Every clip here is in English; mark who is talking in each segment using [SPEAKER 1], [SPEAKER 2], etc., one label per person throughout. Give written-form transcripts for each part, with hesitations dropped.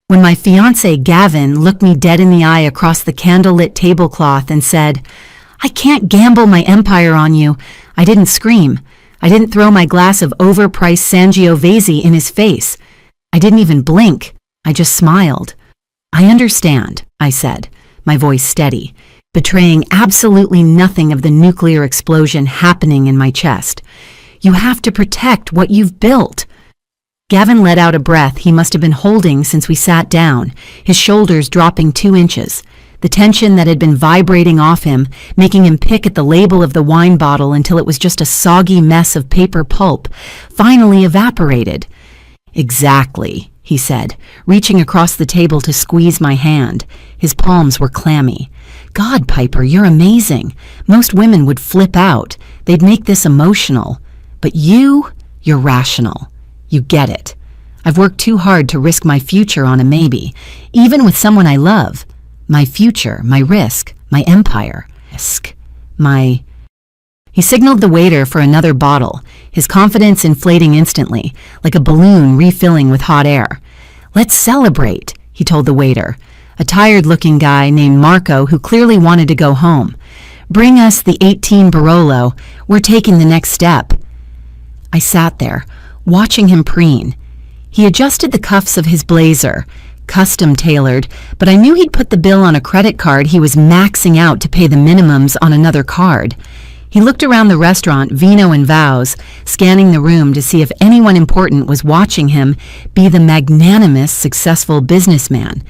[SPEAKER 1] When my fiancé Gavin looked me dead in the eye across the candlelit tablecloth and said, "I can't gamble my empire on you," I didn't scream. I didn't throw my glass of overpriced Sangiovese in his face. I didn't even blink. I just smiled. "I understand," I said, my voice steady, betraying absolutely nothing of the nuclear explosion happening in my chest. "You have to protect what you've built." Gavin let out a breath he must have been holding since we sat down, his shoulders dropping 2 inches. The tension that had been vibrating off him, making him pick at the label of the wine bottle until it was just a soggy mess of paper pulp, finally evaporated. "Exactly," he said, reaching across the table to squeeze my hand. His palms were clammy. "God, Piper, you're amazing. Most women would flip out. They'd make this emotional. But you're rational. You get it. I've worked too hard to risk my future on a maybe, even with someone I love. My future, my risk, my empire. He signaled the waiter for another bottle, his confidence inflating instantly, like a balloon refilling with hot air. "Let's celebrate," he told the waiter, a tired-looking guy named Marco who clearly wanted to go home. "Bring us the 18 Barolo. We're taking the next step." I sat there, watching him preen. He adjusted the cuffs of his blazer, custom-tailored, but I knew he'd put the bill on a credit card he was maxing out to pay the minimums on another card. He looked around the restaurant, vino and vows, scanning the room to see if anyone important was watching him be the magnanimous, successful businessman.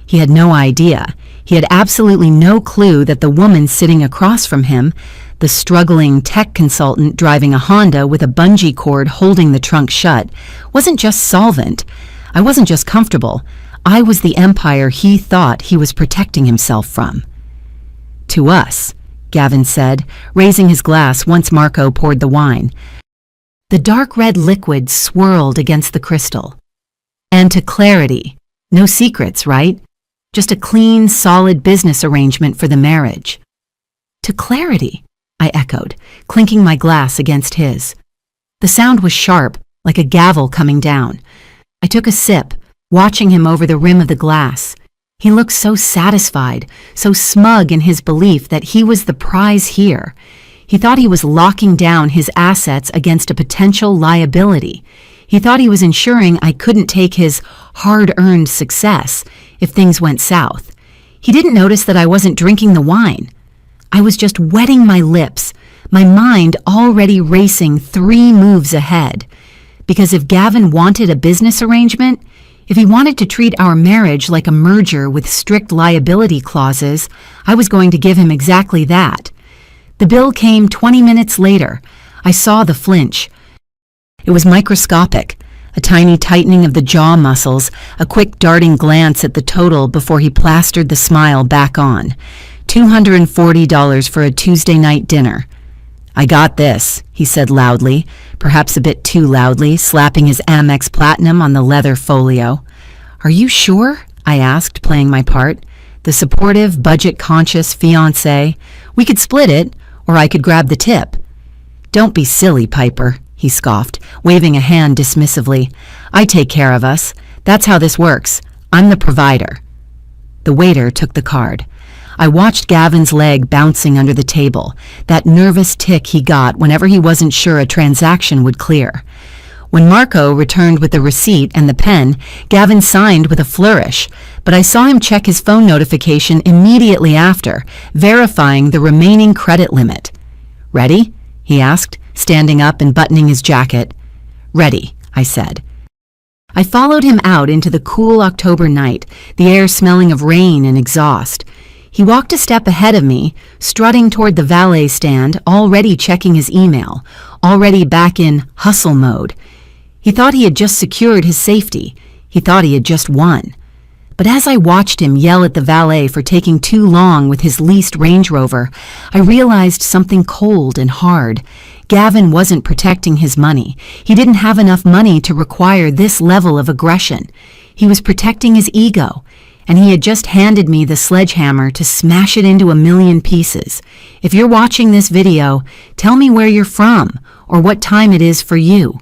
[SPEAKER 1] He had no idea. He had absolutely no clue that the woman sitting across from him, the struggling tech consultant driving a Honda with a bungee cord holding the trunk shut, wasn't just solvent. I wasn't just comfortable. I was the empire he thought he was protecting himself from. "To us," Gavin said, raising his glass once Marco poured the wine. The dark red liquid swirled against the crystal. "And to clarity. No secrets, right? Just a clean, solid business arrangement for the marriage." "To clarity," I echoed, clinking my glass against his. The sound was sharp, like a gavel coming down. I took a sip, watching him over the rim of the glass. He looked so satisfied, so smug in his belief that he was the prize here. He thought he was locking down his assets against a potential liability. He thought he was ensuring I couldn't take his hard-earned success if things went south. He didn't notice that I wasn't drinking the wine. I was just wetting my lips, my mind already racing 3 moves ahead. Because if Gavin wanted a business arrangement, if he wanted to treat our marriage like a merger with strict liability clauses, I was going to give him exactly that. The bill came 20 minutes later. I saw the flinch. It was microscopic, a tiny tightening of the jaw muscles, a quick darting glance at the total before he plastered the smile back on. $240 for a Tuesday night dinner. "I got this," he said loudly, perhaps a bit too loudly, slapping his Amex Platinum on the leather folio. "Are you sure?" I asked, playing my part. The supportive, budget-conscious fiancé. "We could split it, or I could grab the tip." "Don't be silly, Piper," he scoffed, waving a hand dismissively. "I take care of us. That's how this works. I'm the provider." The waiter took the card. I watched Gavin's leg bouncing under the table, that nervous tick he got whenever he wasn't sure a transaction would clear. When Marco returned with the receipt and the pen, Gavin signed with a flourish, but I saw him check his phone notification immediately after, verifying the remaining credit limit. "Ready?" he asked, standing up and buttoning his jacket. "Ready," I said. I followed him out into the cool October night, the air smelling of rain and exhaust. He walked a step ahead of me, strutting toward the valet stand, already checking his email, already back in hustle mode. He thought he had just secured his safety. He thought he had just won. But as I watched him yell at the valet for taking too long with his leased Range Rover, I realized something cold and hard. Gavin wasn't protecting his money. He didn't have enough money to require this level of aggression. He was protecting his ego. And he had just handed me the sledgehammer to smash it into a million pieces. If you're watching this video, tell me where you're from or what time it is for you.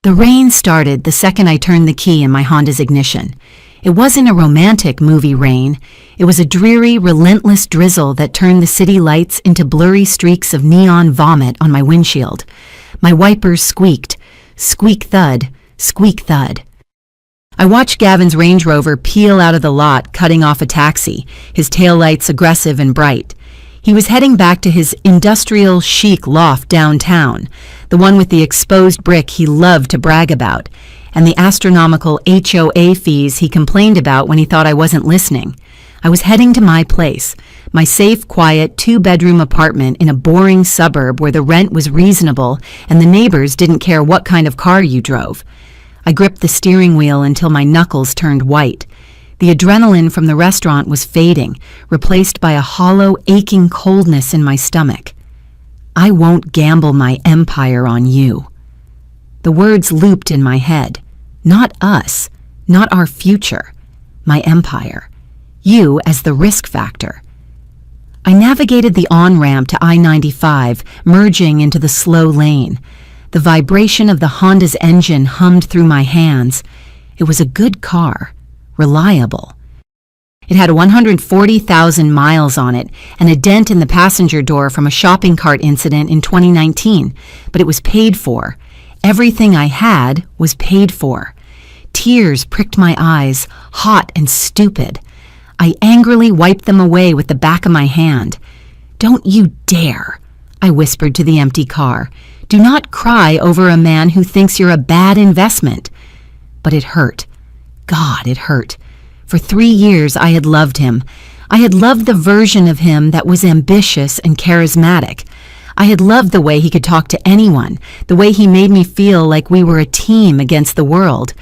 [SPEAKER 1] The rain started the second I turned the key in my Honda's ignition. It wasn't a romantic movie rain. It was a dreary, relentless drizzle that turned the city lights into blurry streaks of neon vomit on my windshield. My wipers squeaked. Squeak thud, squeak thud. I watched Gavin's Range Rover peel out of the lot, cutting off a taxi, his taillights aggressive and bright. He was heading back to his industrial chic loft downtown, the one with the exposed brick he loved to brag about, and the astronomical HOA fees he complained about when he thought I wasn't listening. I was heading to my place, my safe, quiet, two-bedroom apartment in a boring suburb where the rent was reasonable and the neighbors didn't care what kind of car you drove. I gripped the steering wheel until my knuckles turned white. The adrenaline from the restaurant was fading, replaced by a hollow, aching coldness in my stomach. I won't gamble my empire on you. The words looped in my head. Not us, not our future, my empire. You as the risk factor. I navigated the on-ramp to I-95, merging into the slow lane. The vibration of the Honda's engine hummed through my hands. It was a good car, reliable. It had 140,000 miles on it and a dent in the passenger door from a shopping cart incident in 2019, but it was paid for. Everything I had was paid for. Tears pricked my eyes, hot and stupid. I angrily wiped them away with the back of my hand. "Don't you dare," I whispered to the empty car. "Do not cry over a man who thinks you're a bad investment." But it hurt. God, it hurt. For 3 years I had loved him. I had loved the version of him that was ambitious and charismatic. I had loved the way he could talk to anyone, the way he made me feel like we were a team against the world.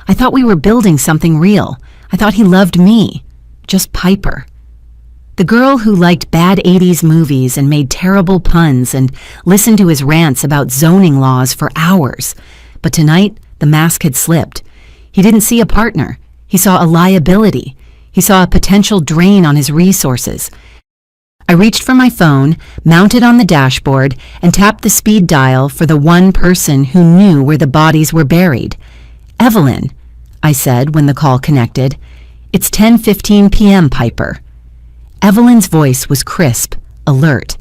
[SPEAKER 1] I thought we were building something real. I thought he loved me. Just Piper. The girl who liked bad 80s movies and made terrible puns and listened to his rants about zoning laws for hours. But tonight, the mask had slipped. He didn't see a partner. He saw a liability. He saw a potential drain on his resources. I reached for my phone, mounted on the dashboard, and tapped the speed dial for the one person who knew where the bodies were buried. "Evelyn," I said when the call connected. "It's 10:15 p.m., Piper." Evelyn's voice was crisp, alert.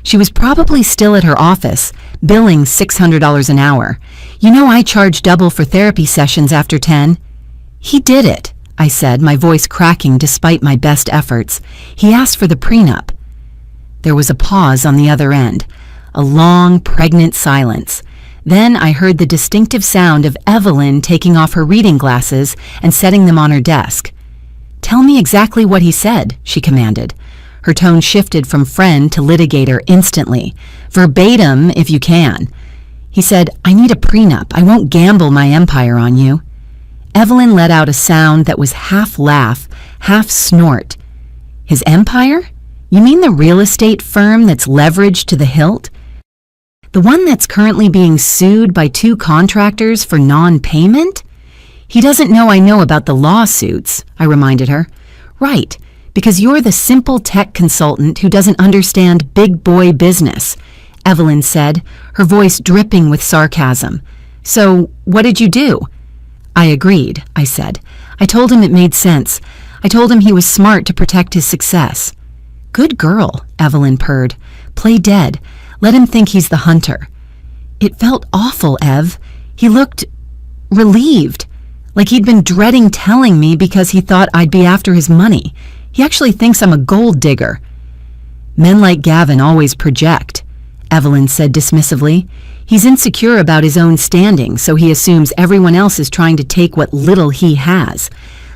[SPEAKER 1] She was probably still at her office, billing $600 an hour. "You know I charge double for therapy sessions after 10. "He did it," I said, my voice cracking despite my best efforts. "He asked for the prenup." There was a pause on the other end, a long, pregnant silence. Then I heard the distinctive sound of Evelyn taking off her reading glasses and setting them on her desk. "Tell me exactly what he said," she commanded. Her tone shifted from friend to litigator instantly. "Verbatim, if you can." He said, "I need a prenup. I won't gamble my empire on you." Evelyn let out a sound that was half laugh, half snort. "His empire? You mean the real estate firm that's leveraged to the hilt? The one that's currently being sued by 2 contractors for non-payment?" "He doesn't know I know about the lawsuits," I reminded her. "Right, because you're the simple tech consultant who doesn't understand big boy business," Evelyn said, her voice dripping with sarcasm. "So, what did you do?" "I agreed," I said. "I told him it made sense. I told him he was smart to protect his success." "Good girl," Evelyn purred. "Play dead. Let him think he's the hunter." It felt awful, Ev. He looked relieved, like he'd been dreading telling me because he thought I'd be after his money. He actually thinks I'm a gold digger. "Men like Gavin always project," Evelyn said dismissively. "He's insecure about his own standing, so he assumes everyone else is trying to take what little he has.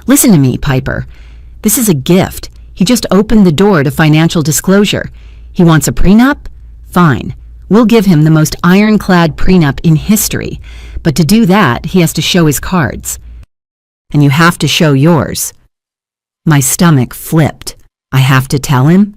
[SPEAKER 1] Listen to me, Piper. This is a gift. He just opened the door to financial disclosure. He wants a prenup? Fine. We'll give him the most ironclad prenup in history. But to do that, he has to show his cards. And you have to show yours." My stomach flipped. "I have to tell him?"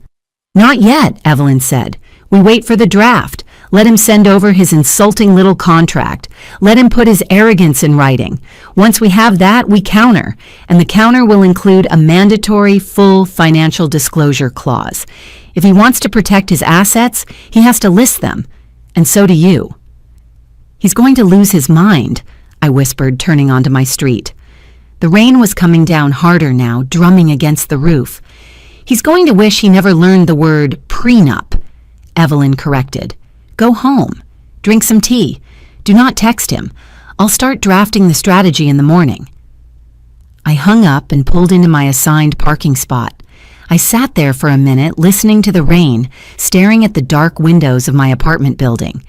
[SPEAKER 1] "Not yet," Evelyn said. "We wait for the draft. Let him send over his insulting little contract. Let him put his arrogance in writing. Once we have that, we counter. And the counter will include a mandatory full financial disclosure clause. If he wants to protect his assets, he has to list them. And so do you." "He's going to lose his mind," I whispered, turning onto my street. The rain was coming down harder now, drumming against the roof. He's going to wish he never learned the word prenup, Evelyn corrected. Go home. Drink some tea. Do not text him. I'll start drafting the strategy in the morning. I hung up and pulled into my assigned parking spot. I sat there for a minute, listening to the rain, staring at the dark windows of my apartment building.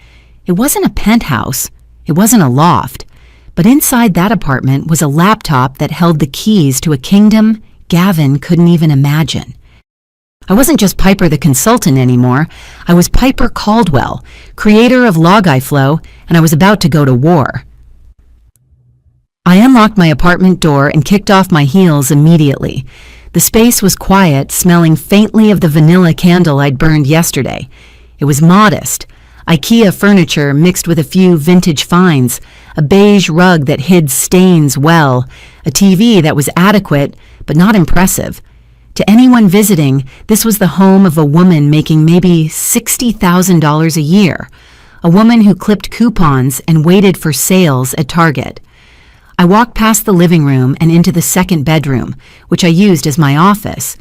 [SPEAKER 1] It wasn't a penthouse. It wasn't a loft. But inside that apartment was a laptop that held the keys to a kingdom Gavin couldn't even imagine. I wasn't just Piper the consultant anymore. I was Piper Caldwell, creator of Logiflow, and I was about to go to war. I unlocked my apartment door and kicked off my heels immediately. The space was quiet, smelling faintly of the vanilla candle I'd burned yesterday. It was modest. IKEA furniture mixed with a few vintage finds, a beige rug that hid stains well, a TV that was adequate but not impressive. To anyone visiting, this was the home of a woman making maybe $60,000 a year, a woman who clipped coupons and waited for sales at Target. I walked past the living room and into the second bedroom, which I used as my office.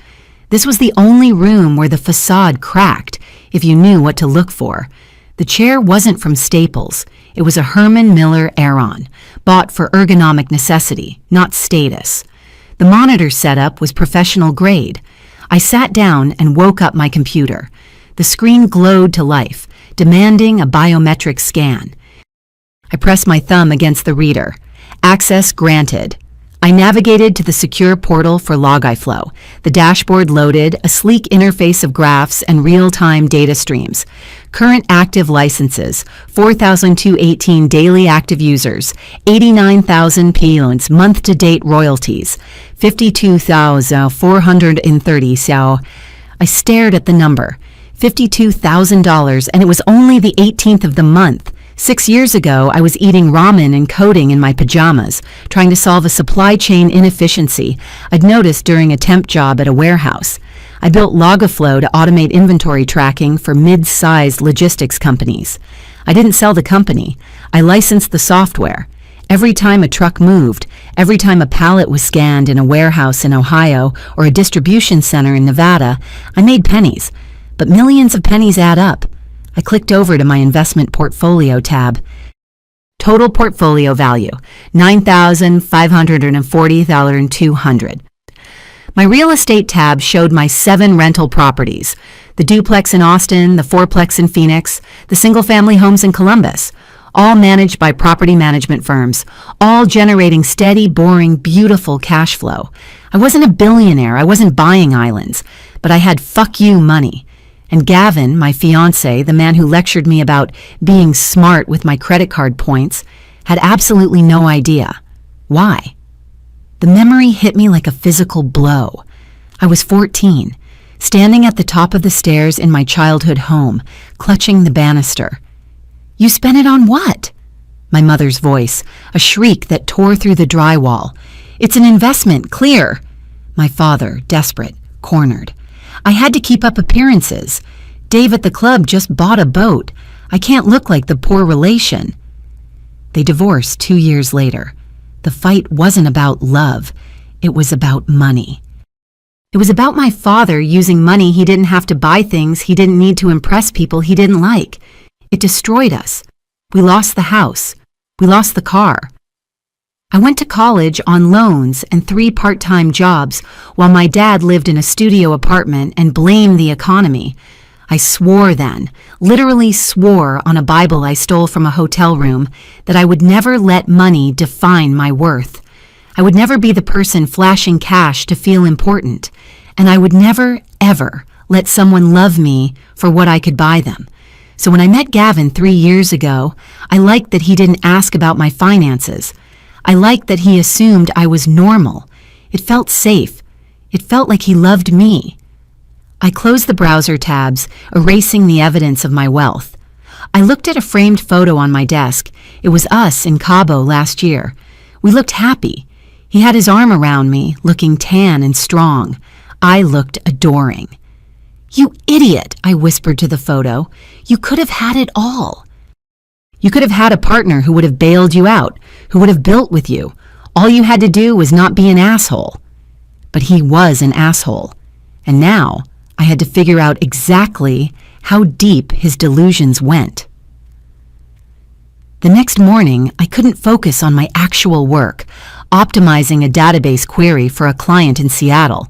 [SPEAKER 1] This was the only room where the facade cracked, if you knew what to look for. The chair wasn't from Staples. It was a Herman Miller Aeron, bought for ergonomic necessity, not status. The monitor setup was professional grade. I sat down and woke up my computer. The screen glowed to life, demanding a biometric scan. I pressed my thumb against the reader. Access granted. I navigated to the secure portal for Logiflow. The dashboard loaded, a sleek interface of graphs and real-time data streams. Current active licenses, 4,218 daily active users, 89,000 payments, month-to-date royalties, 52,430. So I stared at the number, $52,000, and it was only the 18th of the month. 6 years ago, I was eating ramen and coding in my pajamas, trying to solve a supply chain inefficiency I'd noticed during a temp job at a warehouse. I built Logiflow to automate inventory tracking for mid-sized logistics companies. I didn't sell the company. I licensed the software. Every time a truck moved, every time a pallet was scanned in a warehouse in Ohio or a distribution center in Nevada, I made pennies. But millions of pennies add up. I clicked over to my investment portfolio tab. Total portfolio value, $9,540,200. My real estate tab showed my 7 rental properties, the duplex in Austin, the fourplex in Phoenix, the single-family homes in Columbus, all managed by property management firms, all generating steady, boring, beautiful cash flow. I wasn't a billionaire, I wasn't buying islands, but I had fuck you money. And Gavin, my fiancé, the man who lectured me about being smart with my credit card points, had absolutely no idea. Why? The memory hit me like a physical blow. I was 14, standing at the top of the stairs in my childhood home, clutching the banister. You spent it on what? My mother's voice, a shriek that tore through the drywall. It's an investment, clear. My father, desperate, cornered. I had to keep up appearances. Dave at the club just bought a boat. I can't look like the poor relation. They divorced 2 years later. The fight wasn't about love. It was about money. It was about my father using money he didn't have to buy things he didn't need to impress people he didn't like. It destroyed us. We lost the house. We lost the car. I went to college on loans and 3 part-time jobs while my dad lived in a studio apartment and blamed the economy. I swore then, literally swore on a Bible I stole from a hotel room, that I would never let money define my worth. I would never be the person flashing cash to feel important, and I would never, ever let someone love me for what I could buy them. So when I met Gavin 3 years ago, I liked that he didn't ask about my finances. I liked that he assumed I was normal. It felt safe. It felt like he loved me. I closed the browser tabs, erasing the evidence of my wealth. I looked at a framed photo on my desk. It was us in Cabo last year. We looked happy. He had his arm around me, looking tan and strong. I looked adoring. You idiot, I whispered to the photo. You could have had it all. You could have had a partner who would have bailed you out, who would have built with you. All you had to do was not be an asshole. But he was an asshole. And now I had to figure out exactly how deep his delusions went. The next morning, I couldn't focus on my actual work, optimizing a database query for a client in Seattle.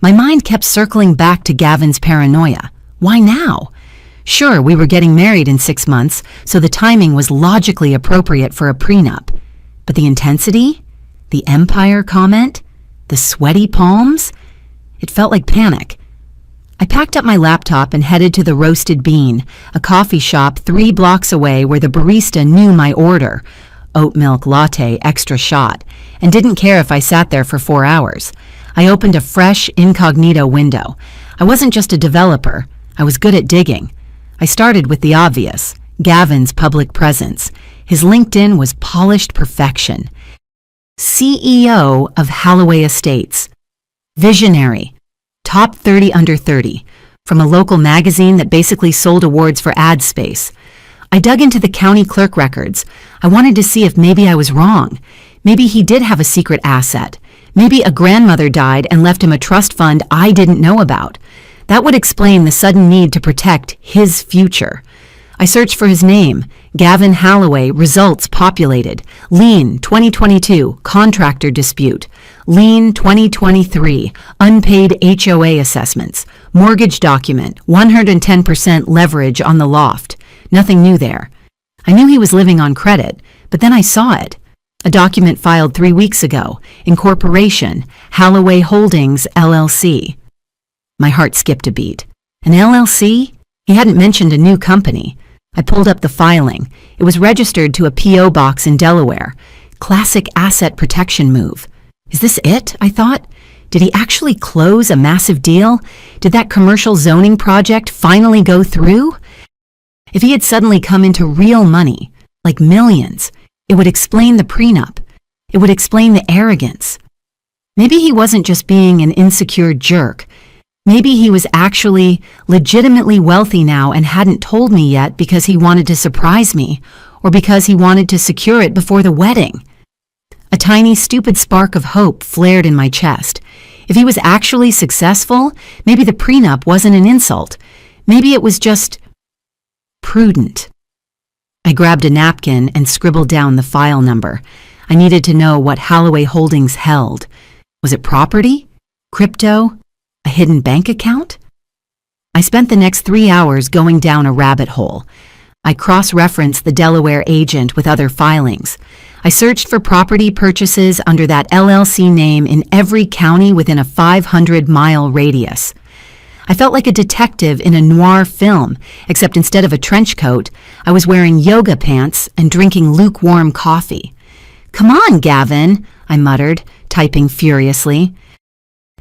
[SPEAKER 1] My mind kept circling back to Gavin's paranoia. Why now? Sure, we were getting married in 6 months, so the timing was logically appropriate for a prenup. But the intensity? The empire comment? The sweaty palms? It felt like panic. I packed up my laptop and headed to the Roasted Bean, a coffee shop 3 blocks away where the barista knew my order, oat milk latte extra shot, and didn't care if I sat there for 4 hours. I opened a fresh, incognito window. I wasn't just a developer. I was good at digging. I started with the obvious, Gavin's public presence. His LinkedIn was polished perfection. CEO of Holloway Estates. Visionary. Top 30 under 30. From a local magazine that basically sold awards for ad space. I dug into the county clerk records. I wanted to see if maybe I was wrong. Maybe he did have a secret asset. Maybe a grandmother died and left him a trust fund I didn't know about. That would explain the sudden need to protect his future. I searched for his name. Gavin Holloway, results populated. Lien 2022, contractor dispute. Lien 2023, unpaid HOA assessments. Mortgage document, 110% leverage on the loft. Nothing new there. I knew he was living on credit, but then I saw it. A document filed 3 weeks ago. Incorporation, Holloway Holdings, LLC. My heart skipped a beat. An LLC? He hadn't mentioned a new company. I pulled up the filing. It was registered to a P.O. box in Delaware. Classic asset protection move. Is this it? I thought. Did he actually close a massive deal? Did that commercial zoning project finally go through? If he had suddenly come into real money, like millions, it would explain the prenup. It would explain the arrogance. Maybe he wasn't just being an insecure jerk. Maybe he was actually legitimately wealthy now and hadn't told me yet because he wanted to surprise me, or because he wanted to secure it before the wedding. A tiny, stupid spark of hope flared in my chest. If he was actually successful, maybe the prenup wasn't an insult. Maybe it was just prudent. I grabbed a napkin and scribbled down the file number. I needed to know what Holloway Holdings held. Was it property? Crypto? A hidden bank account? I spent the next 3 hours going down a rabbit hole. I cross-referenced the Delaware agent with other filings. I searched for property purchases under that LLC name in every county within a 500-mile radius. I felt like a detective in a noir film, except instead of a trench coat, I was wearing yoga pants and drinking lukewarm coffee. "Come on, Gavin," I muttered, typing furiously.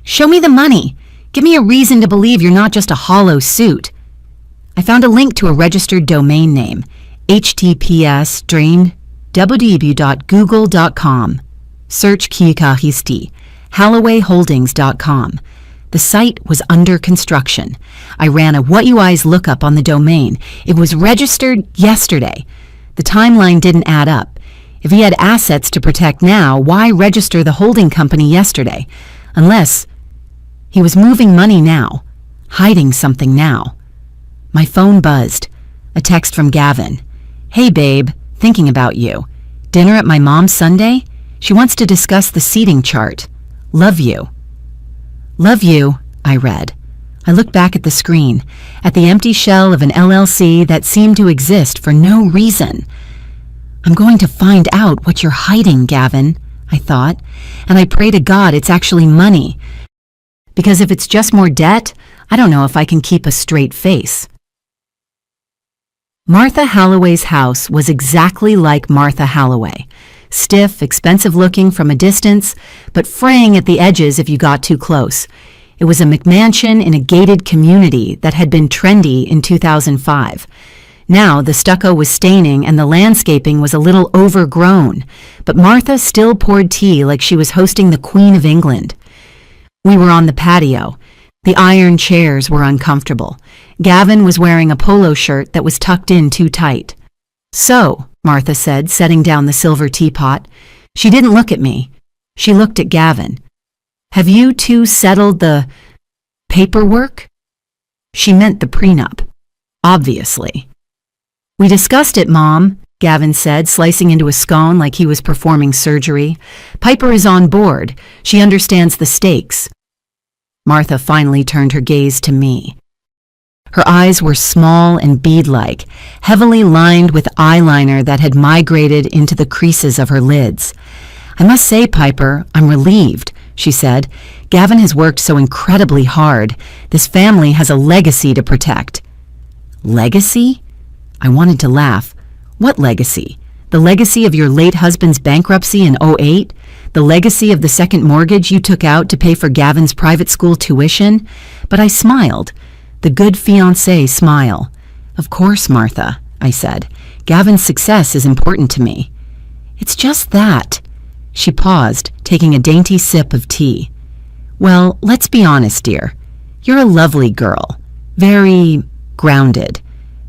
[SPEAKER 1] "Show me the money. Give me a reason to believe you're not just a hollow suit." I found a link to a registered domain name, https://www.google.com. Search Kikahisti, HollowayHoldings.com. The site was under construction. I ran a What You Eyes lookup on the domain. It was registered yesterday. The timeline didn't add up. If he had assets to protect now, why register the holding company yesterday? Unless he was moving money now, hiding something now. My phone buzzed. A text from Gavin. "Hey babe, thinking about you. Dinner at my mom's Sunday? She wants to discuss the seating chart. Love you." "Love you," I read. I looked back at the screen, at the empty shell of an LLC that seemed to exist for no reason. "I'm going to find out what you're hiding, Gavin," I thought, and I pray to God it's actually money. Because if it's just more debt, I don't know if I can keep a straight face. Martha Holloway's house was exactly like Martha Holloway. Stiff, expensive looking from a distance, but fraying at the edges if you got too close. It was a McMansion in a gated community that had been trendy in 2005. Now the stucco was staining and the landscaping was a little overgrown, but Martha still poured tea like she was hosting the Queen of England. We were on the patio. The iron chairs were uncomfortable. Gavin was wearing a polo shirt that was tucked in too tight. So, Martha said, setting down the silver teapot. She didn't look at me. She looked at Gavin. Have you two settled the paperwork? She meant the prenup, obviously. We discussed it, Mom, Gavin said, slicing into a scone like he was performing surgery. Piper is on board. She understands the stakes. Martha finally turned her gaze to me. Her eyes were small and bead-like, heavily lined with eyeliner that had migrated into the creases of her lids. I must say, Piper, I'm relieved, she said. Gavin has worked so incredibly hard. This family has a legacy to protect. Legacy? I wanted to laugh. What legacy? The legacy of your late husband's bankruptcy in '08? The legacy of the second mortgage you took out to pay for Gavin's private school tuition? But I smiled. The good fiancé smile. Of course, Martha, I said. Gavin's success is important to me. It's just that. She paused, taking a dainty sip of tea. Well, let's be honest, dear. You're a lovely girl. Very grounded.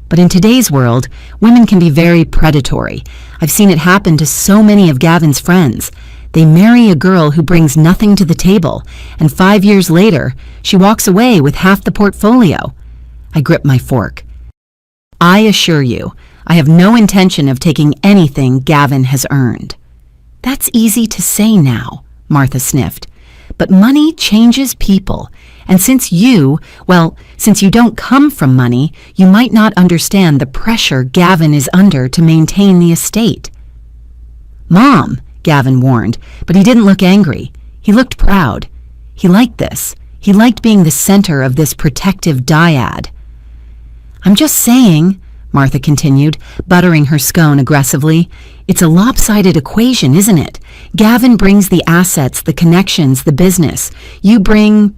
[SPEAKER 1] But in today's world, women can be very predatory. I've seen it happen to so many of Gavin's friends. They marry a girl who brings nothing to the table, and 5 years later, she walks away with half the portfolio. I gripped my fork. I assure you, I have no intention of taking anything Gavin has earned. That's easy to say now, Martha sniffed. But money changes people, and since you don't come from money, you might not understand the pressure Gavin is under to maintain the estate. Mom, Gavin warned, but he didn't look angry. He looked proud. He liked this. He liked being the center of this protective dyad. I'm just saying, Martha continued, buttering her scone aggressively. It's a lopsided equation, isn't it? Gavin brings the assets, the connections, the business. You bring,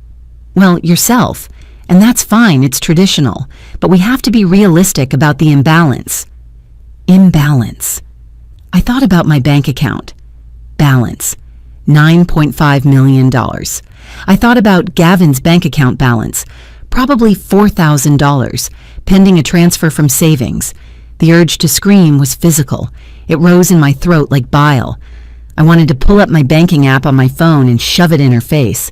[SPEAKER 1] yourself. And that's fine, it's traditional. But we have to be realistic about the imbalance. Imbalance. I thought about my bank account. Balance. $9.5 million. I thought about Gavin's bank account balance. Probably $4,000, pending a transfer from savings. The urge to scream was physical. It rose in my throat like bile. I wanted to pull up my banking app on my phone and shove it in her face.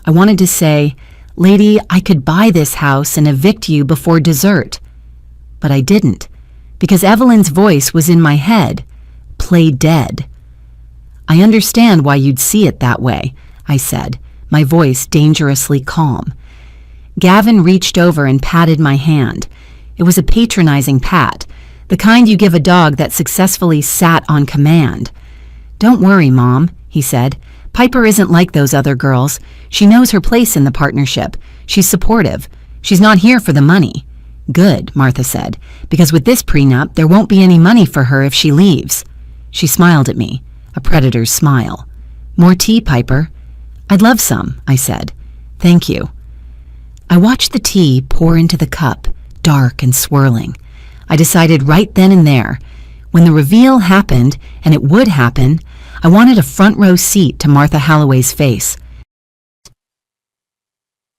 [SPEAKER 1] I wanted to say, Lady, I could buy this house and evict you before dessert. But I didn't, because Evelyn's voice was in my head. Play dead. I understand why you'd see it that way, I said, my voice dangerously calm. Gavin reached over and patted my hand. It was a patronizing pat, the kind you give a dog that successfully sat on command. Don't worry, Mom, he said. Piper isn't like those other girls. She knows her place in the partnership. She's supportive. She's not here for the money. Good, Martha said, because with this prenup, there won't be any money for her if she leaves. She smiled at me, a predator's smile. More tea, Piper? I'd love some, I said. Thank you. I watched the tea pour into the cup, dark and swirling. I decided right then and there, when the reveal happened, and it would happen, I wanted a front row seat to Martha Halloway's face.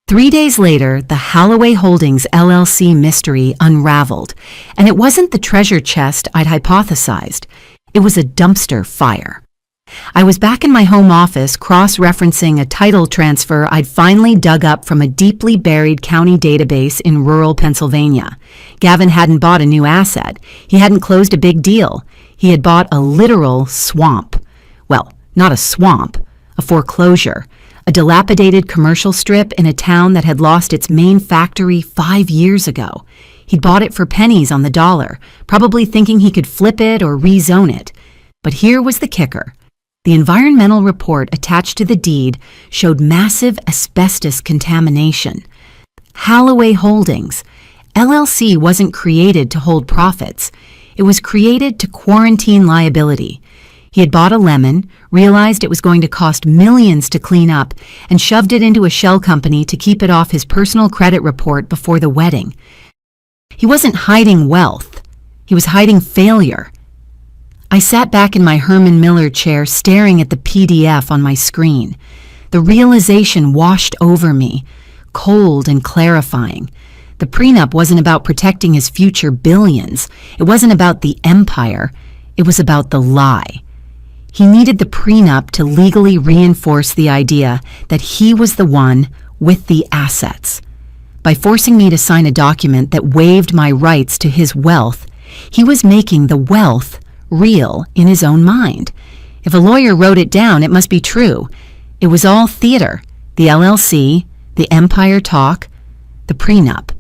[SPEAKER 1] 3 days later, the Halloway Holdings LLC mystery unraveled, and it wasn't the treasure chest I'd hypothesized. It was a dumpster fire. I was back in my home office cross-referencing a title transfer I'd finally dug up from a deeply buried county database in rural Pennsylvania. Gavin hadn't bought a new asset. He hadn't closed a big deal. He had bought a literal swamp. Well, not a swamp, a foreclosure, a dilapidated commercial strip in a town that had lost its main factory 5 years ago. He'd bought it for pennies on the dollar, probably thinking he could flip it or rezone it. But here was the kicker. The environmental report attached to the deed showed massive asbestos contamination. Halloway Holdings, LLC wasn't created to hold profits. It was created to quarantine liability. He had bought a lemon, realized it was going to cost millions to clean up, and shoved it into a shell company to keep it off his personal credit report before the wedding. He wasn't hiding wealth. He was hiding failure. I sat back in my Herman Miller chair staring at the PDF on my screen. The realization washed over me, cold and clarifying. The prenup wasn't about protecting his future billions. It wasn't about the empire. It was about the lie. He needed the prenup to legally reinforce the idea that he was the one with the assets. By forcing me to sign a document that waived my rights to his wealth, he was making the wealth real in his own mind. If a lawyer wrote it down, it must be true. It was all theater. The LLC, the empire talk, the prenup.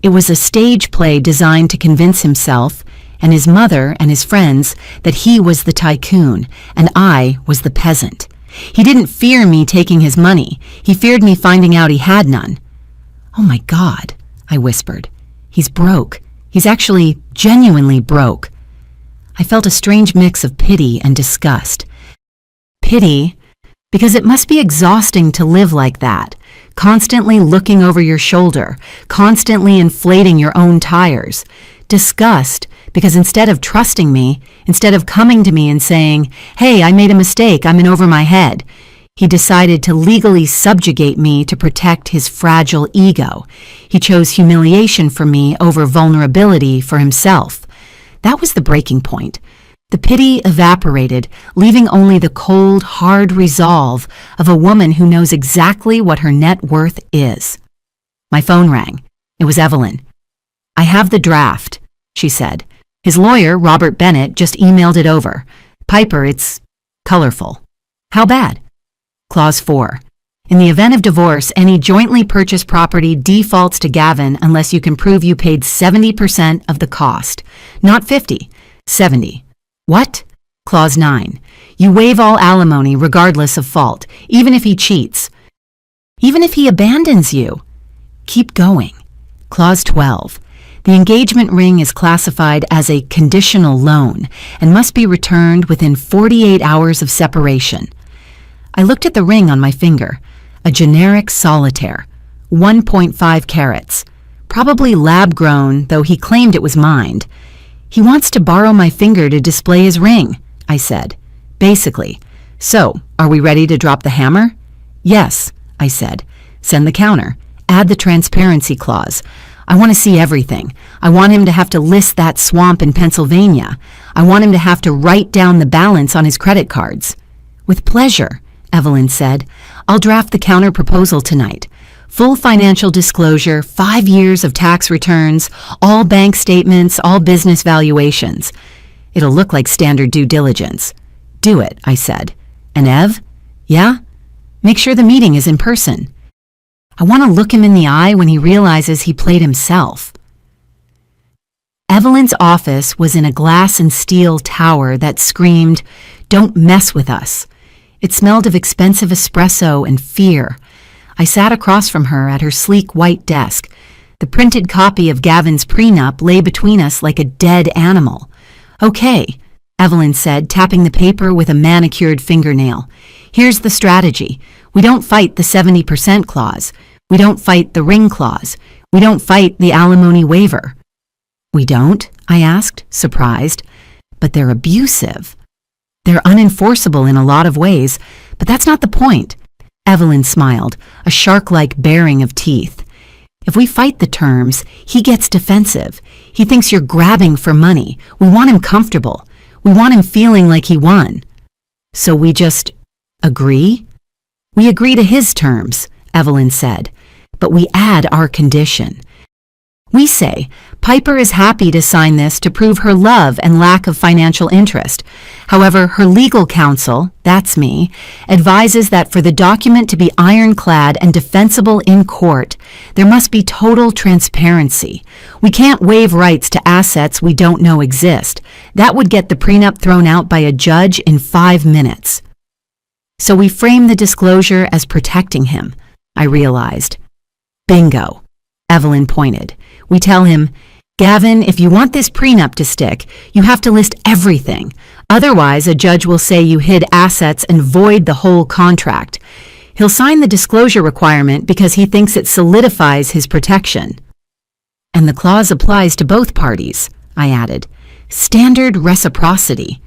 [SPEAKER 1] It was a stage play designed to convince himself and his mother and his friends that he was the tycoon and I was the peasant. He didn't fear me taking his money. He feared me finding out he had none. "Oh my God," I whispered. "He's broke. He's actually genuinely broke." I felt a strange mix of pity and disgust. Pity, because it must be exhausting to live like that, constantly looking over your shoulder, constantly inflating your own tires. Disgust, because instead of trusting me, instead of coming to me and saying, "Hey, I made a mistake, I'm in over my head," he decided to legally subjugate me to protect his fragile ego. He chose humiliation for me over vulnerability for himself. That was the breaking point. The pity evaporated, leaving only the cold, hard resolve of a woman who knows exactly what her net worth is. My phone rang. It was Evelyn. "I have the draft," she said. "His lawyer, Robert Bennett, just emailed it over. Piper, it's colorful." "How bad?" Clause 4. In the event of divorce, any jointly purchased property defaults to Gavin unless you can prove you paid 70% of the cost. Not 50, 70. What? Clause 9. You waive all alimony regardless of fault, even if he cheats. Even if he abandons you. Keep going. Clause 12. The engagement ring is classified as a conditional loan and must be returned within 48 hours of separation. I looked at the ring on my finger. A generic solitaire, 1.5 carats. Probably lab-grown, though he claimed it was mined. "He wants to borrow my finger to display his ring," I said. "Basically. So, are we ready to drop the hammer?" "Yes," I said. "Send the counter. Add the transparency clause. I want to see everything. I want him to have to list that swamp in Pennsylvania. I want him to have to write down the balance on his credit cards." "With pleasure," Evelyn said. "I'll draft the counter proposal tonight. Full financial disclosure, 5 years of tax returns, all bank statements, all business valuations. It'll look like standard due diligence." "Do it," I said. "And Ev?" "Yeah? Make sure the meeting is in person. I want to look him in the eye when he realizes he played himself." Evelyn's office was in a glass and steel tower that screamed, "Don't mess with us." It smelled of expensive espresso and fear. I sat across from her at her sleek white desk. The printed copy of Gavin's prenup lay between us like a dead animal. "Okay," Evelyn said, tapping the paper with a manicured fingernail. "Here's the strategy. We don't fight the 70% clause. We don't fight the ring clause. We don't fight the alimony waiver." "We don't?" I asked, surprised. "But they're abusive." "They're unenforceable in a lot of ways, but that's not the point." Evelyn smiled, a shark-like baring of teeth. "If we fight the terms, he gets defensive. He thinks you're grabbing for money. We want him comfortable. We want him feeling like he won." "So we just agree?" "We agree to his terms," Evelyn said, "but we add our condition. We say, Piper is happy to sign this to prove her love and lack of financial interest. However, her legal counsel, that's me, advises that for the document to be ironclad and defensible in court, there must be total transparency. We can't waive rights to assets we don't know exist. That would get the prenup thrown out by a judge in 5 minutes. So we frame the disclosure as protecting him, I realized. Bingo, Evelyn pointed. We tell him, Gavin, if you want this prenup to stick, you have to list everything. Otherwise, a judge will say you hid assets and void the whole contract. He'll sign the disclosure requirement because he thinks it solidifies his protection. And the clause applies to both parties, I added. Standard reciprocity.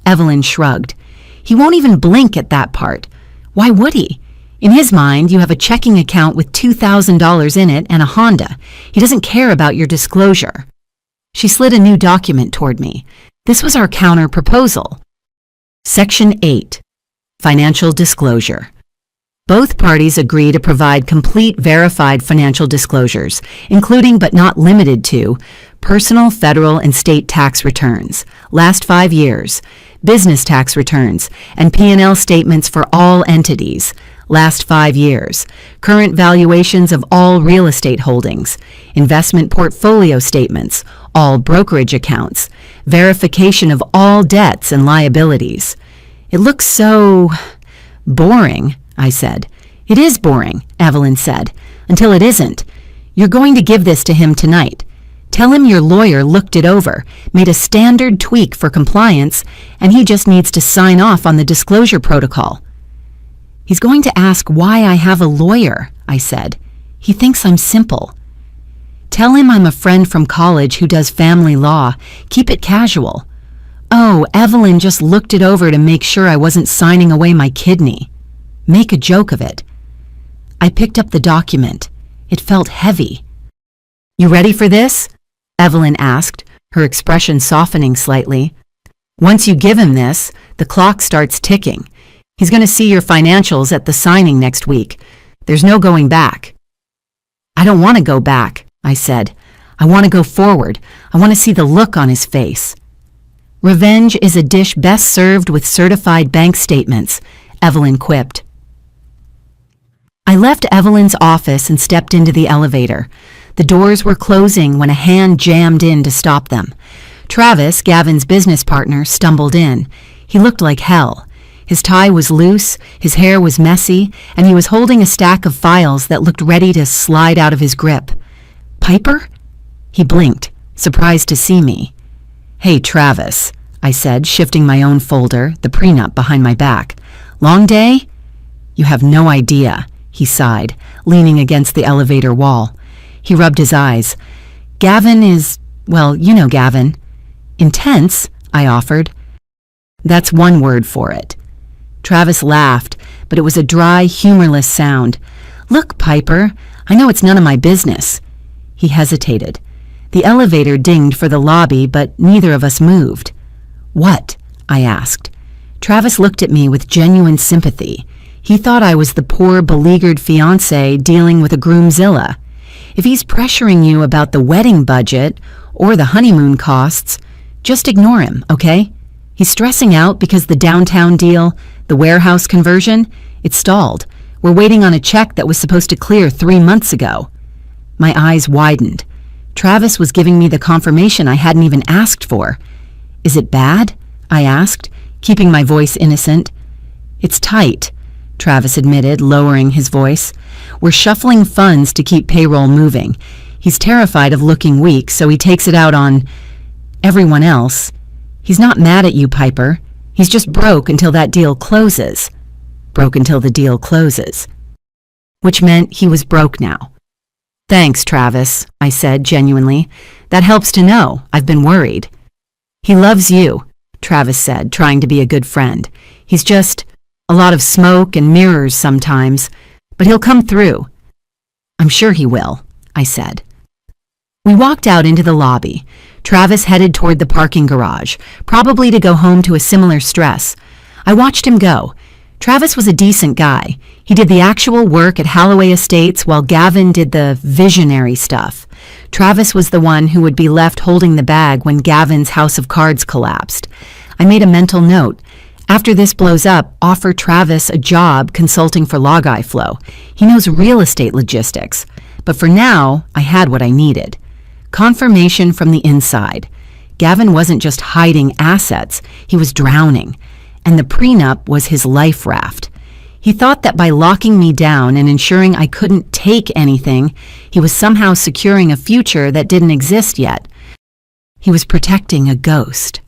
[SPEAKER 1] Evelyn shrugged. He won't even blink at that part. Why would he? In his mind, you have a checking account with $2,000 in it and a Honda. He doesn't care about your disclosure. She slid a new document toward me. This was our counter-proposal. Section 8. Financial Disclosure. Both parties agree to provide complete verified financial disclosures, including but not limited to personal, federal, and state tax returns, last 5 years, business tax returns, and P&L statements for all entities, last 5 years, current valuations of all real estate holdings, investment portfolio statements, all brokerage accounts, verification of all debts and liabilities. It looks so boring, I said. It is boring, Evelyn said, until it isn't. You're going to give this to him tonight. Tell him your lawyer looked it over, made a standard tweak for compliance, and he just needs to sign off on the disclosure protocol. He's going to ask why I have a lawyer, I said. He thinks I'm simple. Tell him I'm a friend from college who does family law. Keep it casual. Oh, Evelyn just looked it over to make sure I wasn't signing away my kidney. Make a joke of it. I picked up the document. It felt heavy. You ready for this? Evelyn asked, her expression softening slightly. Once you give him this, the clock starts ticking. He's going to see your financials at the signing next week. There's no going back. I don't want to go back, I said. I want to go forward. I want to see the look on his face. Revenge is a dish best served with certified bank statements, Evelyn quipped. I left Evelyn's office and stepped into the elevator. The doors were closing when a hand jammed in to stop them. Travis, Gavin's business partner, stumbled in. He looked like hell. His tie was loose, his hair was messy, and he was holding a stack of files that looked ready to slide out of his grip. Piper? He blinked, surprised to see me. Hey, Travis, I said, shifting my own folder, the prenup behind my back. Long day? You have no idea, he sighed, leaning against the elevator wall. He rubbed his eyes. Gavin is, well, you know Gavin. Intense, I offered. That's one word for it. Travis laughed, but it was a dry, humorless sound. Look, Piper, I know it's none of my business. He hesitated. The elevator dinged for the lobby, but neither of us moved. What? I asked. Travis looked at me with genuine sympathy. He thought I was the poor, beleaguered fiancé dealing with a groomzilla. If he's pressuring you about the wedding budget or the honeymoon costs, just ignore him, okay? He's stressing out because the downtown deal, the warehouse conversion, it stalled. We're waiting on a check that was supposed to clear 3 months ago. My eyes widened. Travis was giving me the confirmation I hadn't even asked for. Is it bad? I asked, keeping my voice innocent. It's tight, Travis admitted, lowering his voice. We're shuffling funds to keep payroll moving. He's terrified of looking weak, so he takes it out on everyone else. He's not mad at you, Piper. He's just broke until that deal closes. Broke until the deal closes. Which meant he was broke now. Thanks, Travis, I said genuinely. That helps to know. I've been worried. He loves you, Travis said, trying to be a good friend. He's just a lot of smoke and mirrors sometimes, but he'll come through. I'm sure he will, I said. We walked out into the lobby. Travis headed toward the parking garage, probably to go home to a similar stress. I watched him go. Travis was a decent guy. He did the actual work at Holloway Estates while Gavin did the visionary stuff. Travis was the one who would be left holding the bag when Gavin's house of cards collapsed. I made a mental note. After this blows up, offer Travis a job consulting for log flow. He knows real estate logistics. But for now, I had what I needed. Confirmation from the inside. Gavin wasn't just hiding assets, he was drowning. And the prenup was his life raft. He thought that by locking me down and ensuring I couldn't take anything, he was somehow securing a future that didn't exist yet. He was protecting a ghost.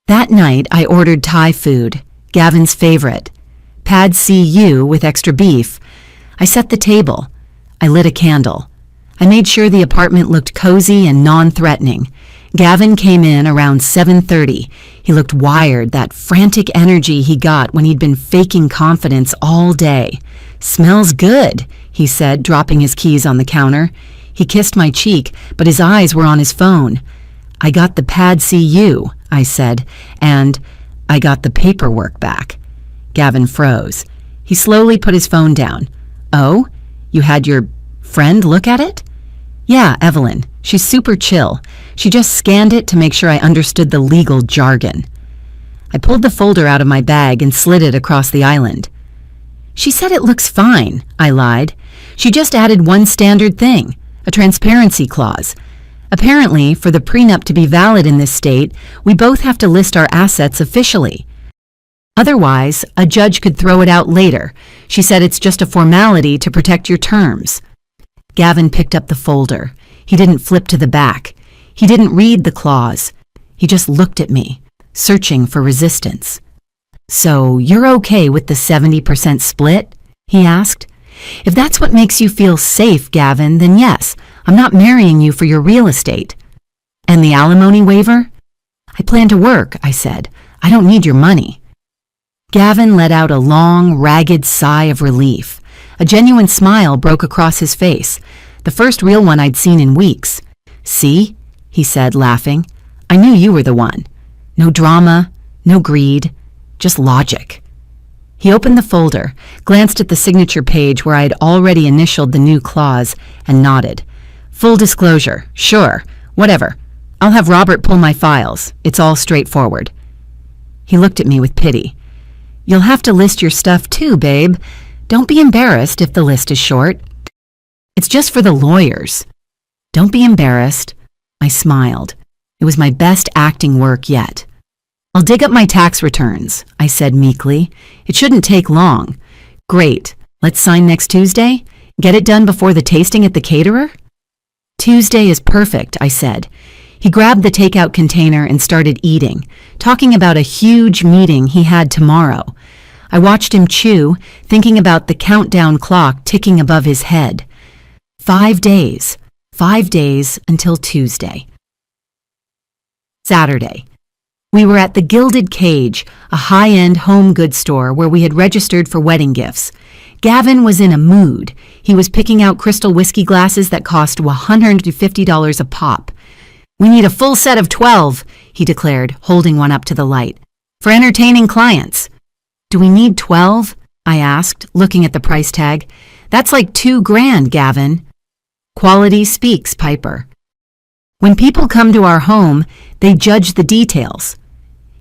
[SPEAKER 1] That night, I ordered Thai food, Gavin's favorite. Pad See-Ew with extra beef. I set the table. I lit a candle. I made sure the apartment looked cozy and non-threatening. Gavin came in around 7:30. He looked wired, that frantic energy he got when he'd been faking confidence all day. "Smells good," he said, dropping his keys on the counter. He kissed my cheek, but his eyes were on his phone. "I got the pad CU," I said, "and I got the paperwork back." Gavin froze. He slowly put his phone down. "Oh, you had your friend look at it?" "Yeah, Evelyn. She's super chill. She just scanned it to make sure I understood the legal jargon." I pulled the folder out of my bag and slid it across the island. "She said it looks fine," I lied. "She just added one standard thing, a transparency clause. Apparently, for the prenup to be valid in this state, we both have to list our assets officially. Otherwise, a judge could throw it out later. She said it's just a formality to protect your terms." Gavin picked up the folder. He didn't flip to the back. He didn't read the clause. He just looked at me, searching for resistance. "So you're okay with the 70% split?" he asked. "If that's what makes you feel safe, Gavin, then yes, I'm not marrying you for your real estate." "And the alimony waiver?" "I plan to work," I said. "I don't need your money." Gavin let out a long, ragged sigh of relief. A genuine smile broke across his face, the first real one I'd seen in weeks. "See?" he said, laughing. "I knew you were the one. No drama, no greed, just logic." He opened the folder, glanced at the signature page where I had already initialed the new clause, and nodded. "Full disclosure, sure, whatever. I'll have Robert pull my files. It's all straightforward." He looked at me with pity. "You'll have to list your stuff too, babe. Don't be embarrassed if the list is short. It's just for the lawyers." "Don't be embarrassed." I smiled. It was my best acting work yet. "I'll dig up my tax returns," I said meekly. "It shouldn't take long." "Great. Let's sign next Tuesday? Get it done before the tasting at the caterer?" "Tuesday is perfect," I said. He grabbed the takeout container and started eating, talking about a huge meeting he had tomorrow. I watched him chew, thinking about the countdown clock ticking above his head. 5 days. 5 days until Tuesday. Saturday. We were at the Gilded Cage, a high-end home goods store where we had registered for wedding gifts. Gavin was in a mood. He was picking out crystal whiskey glasses that cost $150 a pop. "We need a full set of 12, he declared, holding one up to the light, "for entertaining clients." "Do we need 12? I asked, looking at the price tag. "That's like $2,000, Gavin." "Quality speaks, Piper. When people come to our home, they judge the details."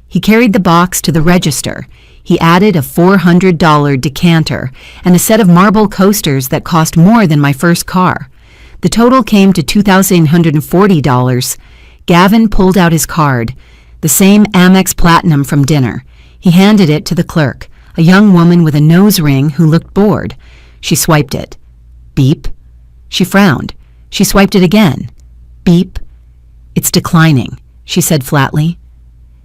[SPEAKER 1] He carried the box to the register. He added a $400 decanter and a set of marble coasters that cost more than my first car. The total came to $2,140. Gavin pulled out his card, the same Amex Platinum from dinner. He handed it to the clerk, a young woman with a nose ring who looked bored. She swiped it. Beep. She frowned. She swiped it again. Beep. "It's declining," she said flatly.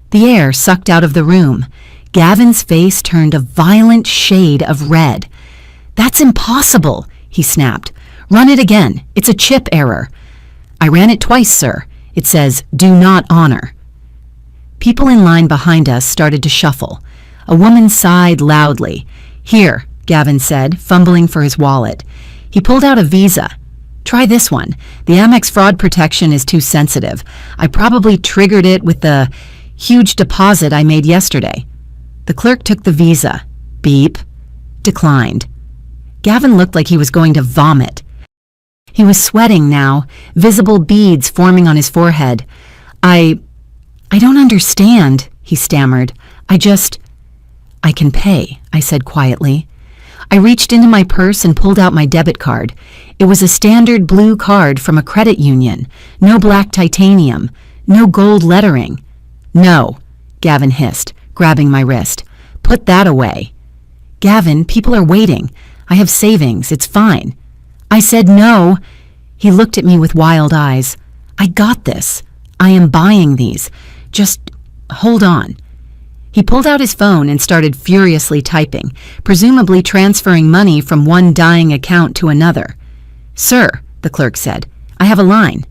[SPEAKER 1] The air sucked out of the room. Gavin's face turned a violent shade of red. "That's impossible," he snapped. "Run it again. It's a chip error." "I ran it twice, sir. It says, 'Do not honor.'" People in line behind us started to shuffle. A woman sighed loudly. "Here," Gavin said, fumbling for his wallet. He pulled out a Visa. "Try this one. The Amex fraud protection is too sensitive. I probably triggered it with the huge deposit I made yesterday." The clerk took the Visa. Beep. Declined. Gavin looked like he was going to vomit. He was sweating now, visible beads forming on his forehead. I don't understand," he stammered. "I can pay," I said quietly. I reached into my purse and pulled out my debit card. It was a standard blue card from a credit union. No black titanium. No gold lettering. "No," Gavin hissed, grabbing my wrist. "Put that away." "Gavin, people are waiting. I have savings. It's fine." I said no. He looked at me with wild eyes. "I got this. I am buying these. Just hold on." He pulled out his phone and started furiously typing, presumably transferring money from one dying account to another. "Sir," the clerk said, "I have a line."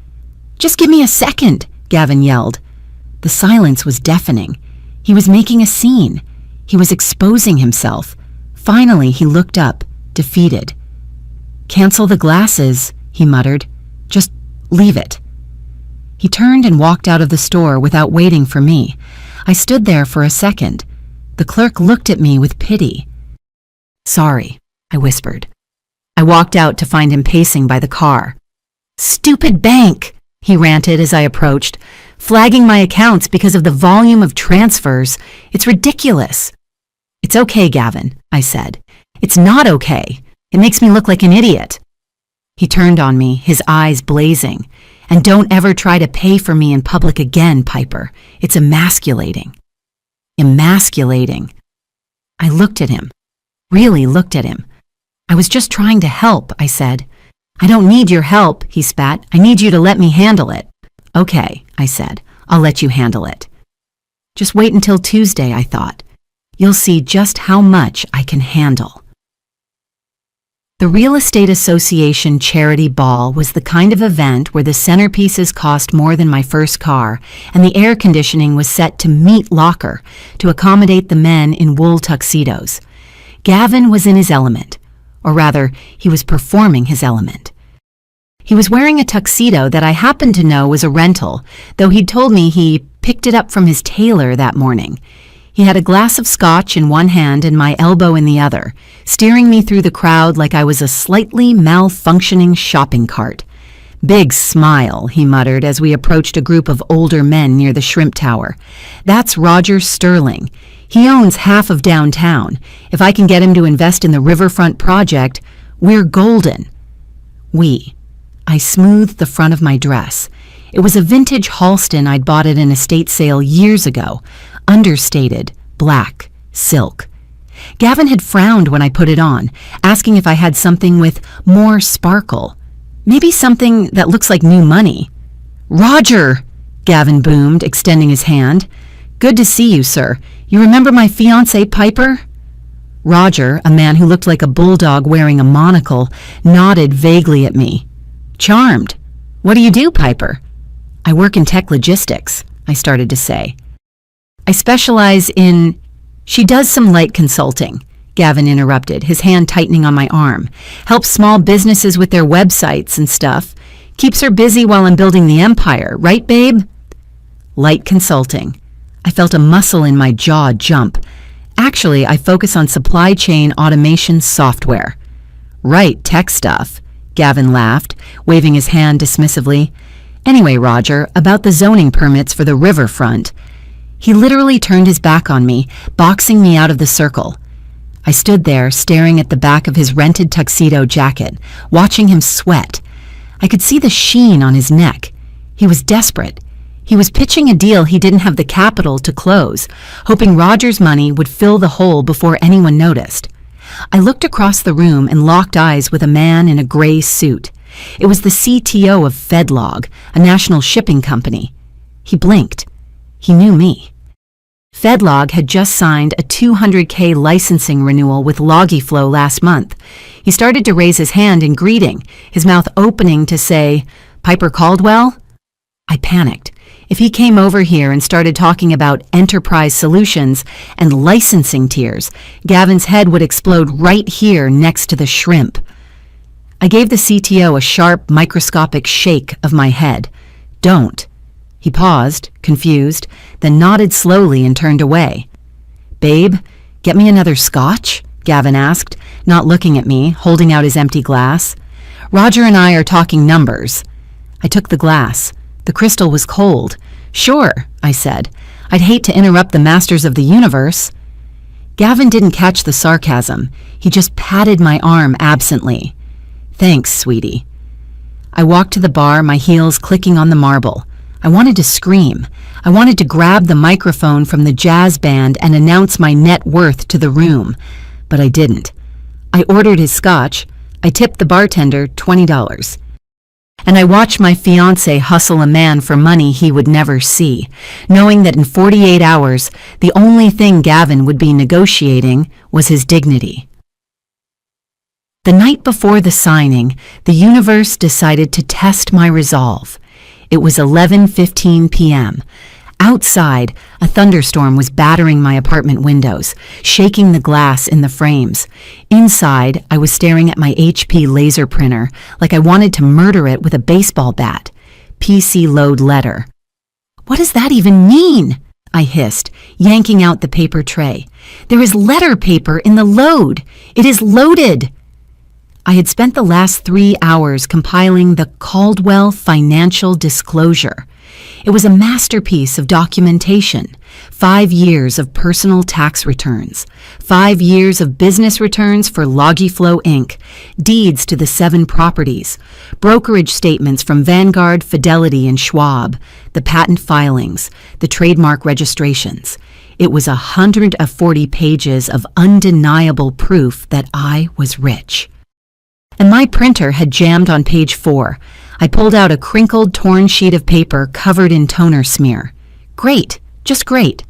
[SPEAKER 1] "Just give me a second," Gavin yelled. The silence was deafening. He was making a scene. He was exposing himself. Finally, he looked up, defeated. Cancel the glasses, he muttered. Just leave it. He turned and walked out of the store without waiting for me. I stood there for a second. The clerk looked at me with pity. Sorry, I whispered. I walked out to find him pacing by the car. Stupid bank, he ranted as I approached, flagging my accounts because of the volume of transfers. It's ridiculous. It's okay, Gavin, I said. It's not okay. It makes me look like an idiot. He turned on me, his eyes blazing. And don't ever try to pay for me in public again, Piper. It's emasculating. Emasculating. I looked at him. Really looked at him. I was just trying to help, I said. I don't need your help, he spat. I need you to let me handle it. Okay, I said. I'll let you handle it. Just wait until Tuesday, I thought. You'll see just how much I can handle. The Real Estate Association Charity Ball was the kind of event where the centerpieces cost more than my first car, and the air conditioning was set to meat locker to accommodate the men in wool tuxedos. Gavin was in his element, or rather, he was performing his element. He was wearing a tuxedo that I happened to know was a rental, though he'd told me he picked it up from his tailor that morning. He had a glass of scotch in one hand and my elbow in the other, steering me through the crowd like I was a slightly malfunctioning shopping cart. Big smile, he muttered as we approached a group of older men near the Shrimp Tower. That's Roger Sterling. He owns half of downtown. If I can get him to invest in the riverfront project, we're golden. I smoothed the front of my dress. It was a vintage Halston I'd bought at an estate sale years ago. Understated, black, silk. Gavin had frowned when I put it on, asking if I had something with more sparkle. Maybe something that looks like new money. Roger, Gavin boomed, extending his hand. Good to see you, sir. You remember my fiancée, Piper? Roger, a man who looked like a bulldog wearing a monocle, nodded vaguely at me. Charmed. What do you do, Piper? I work in tech logistics, I started to say. I specialize in... She does some light consulting, Gavin interrupted, his hand tightening on my arm. Helps small businesses with their websites and stuff. Keeps her busy while I'm building the empire, right, babe? Light consulting. I felt a muscle in my jaw jump. Actually, I focus on supply chain automation software. Right, tech stuff, Gavin laughed, waving his hand dismissively. Anyway, Roger, about the zoning permits for the riverfront. He literally turned his back on me, boxing me out of the circle. I stood there, staring at the back of his rented tuxedo jacket, watching him sweat. I could see the sheen on his neck. He was desperate. He was pitching a deal he didn't have the capital to close, hoping Roger's money would fill the hole before anyone noticed. I looked across the room and locked eyes with a man in a gray suit. It was the CTO of Fedlog, a national shipping company. He blinked. He knew me. Fedlog had just signed a $200K licensing renewal with Logiflow last month. He started to raise his hand in greeting, his mouth opening to say, Piper Caldwell? I panicked. If he came over here and started talking about enterprise solutions and licensing tiers, Gavin's head would explode right here next to the shrimp. I gave the CTO a sharp, microscopic shake of my head. Don't. He paused, confused, then nodded slowly and turned away. Babe, get me another scotch? Gavin asked, not looking at me, holding out his empty glass. Roger and I are talking numbers. I took the glass. The crystal was cold. Sure, I said. I'd hate to interrupt the masters of the universe. Gavin didn't catch the sarcasm. He just patted my arm absently. Thanks, sweetie. I walked to the bar, my heels clicking on the marble. I wanted to scream. I wanted to grab the microphone from the jazz band and announce my net worth to the room, but I didn't. I ordered his scotch. I tipped the bartender $20. And I watched my fiancé hustle a man for money he would never see, knowing that in 48 hours, the only thing Gavin would be negotiating was his dignity. The night before the signing, the universe decided to test my resolve. It was 11:15 p.m. Outside, a thunderstorm was battering my apartment windows, shaking the glass in the frames. Inside, I was staring at my HP laser printer like I wanted to murder it with a baseball bat. PC load letter. What does that even mean? I hissed, yanking out the paper tray. There is letter paper in the load. It is loaded. I had spent the last 3 hours compiling the Caldwell Financial Disclosure. It was a masterpiece of documentation. 5 years of personal tax returns, 5 years of business returns for Logiflow Inc., deeds to the 7 properties, brokerage statements from Vanguard, Fidelity, and Schwab, the patent filings, the trademark registrations. It was 140 pages of undeniable proof that I was rich. And my printer had jammed on page 4. I pulled out a crinkled, torn sheet of paper covered in toner smear. Great, just great.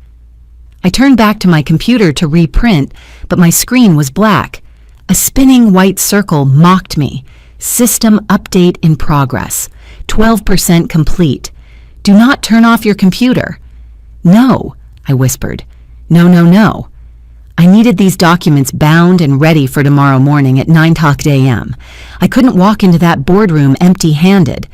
[SPEAKER 1] I turned back to my computer to reprint, but my screen was black. A spinning white circle mocked me. System update in progress. 12% complete. Do not turn off your computer. No, I whispered. No, no, no. I needed these documents bound and ready for tomorrow morning at 9:00 a.m. I couldn't walk into that boardroom empty-handed.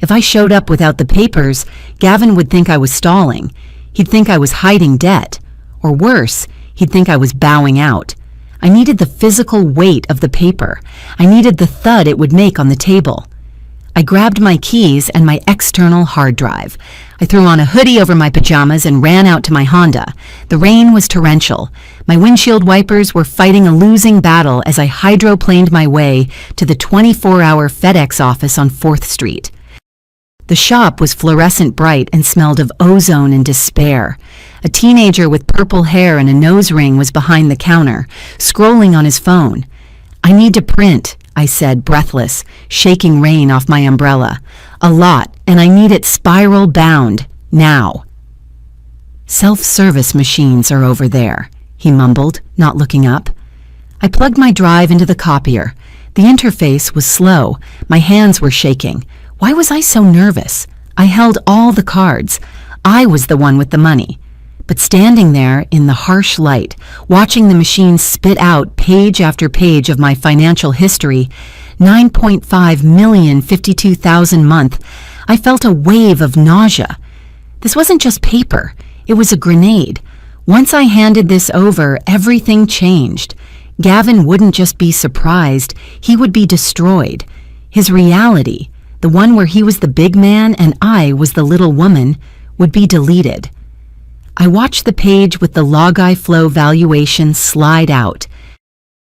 [SPEAKER 1] If I showed up without the papers, Gavin would think I was stalling. He'd think I was hiding debt. Or worse, he'd think I was bowing out. I needed the physical weight of the paper. I needed the thud it would make on the table. I grabbed my keys and my external hard drive. I threw on a hoodie over my pajamas and ran out to my Honda. The rain was torrential. My windshield wipers were fighting a losing battle as I hydroplaned my way to the 24-hour FedEx office on 4th Street. The shop was fluorescent bright and smelled of ozone and despair. A teenager with purple hair and a nose ring was behind the counter, scrolling on his phone. I need to print, I said, breathless, shaking rain off my umbrella. A lot, and I need it spiral bound, now. Self-service machines are over there, he mumbled, not looking up. I plugged my drive into the copier. The interface was slow. My hands were shaking. Why was I so nervous? I held all the cards. I was the one with the money. But standing there in the harsh light, watching the machine spit out page after page of my financial history, 9.5 million 52,000 month, I felt a wave of nausea. This wasn't just paper. It was a grenade. Once I handed this over, everything changed. Gavin wouldn't just be surprised, he would be destroyed. His reality, the one where he was the big man and I was the little woman, would be deleted. I watched the page with the Logiflow valuation slide out.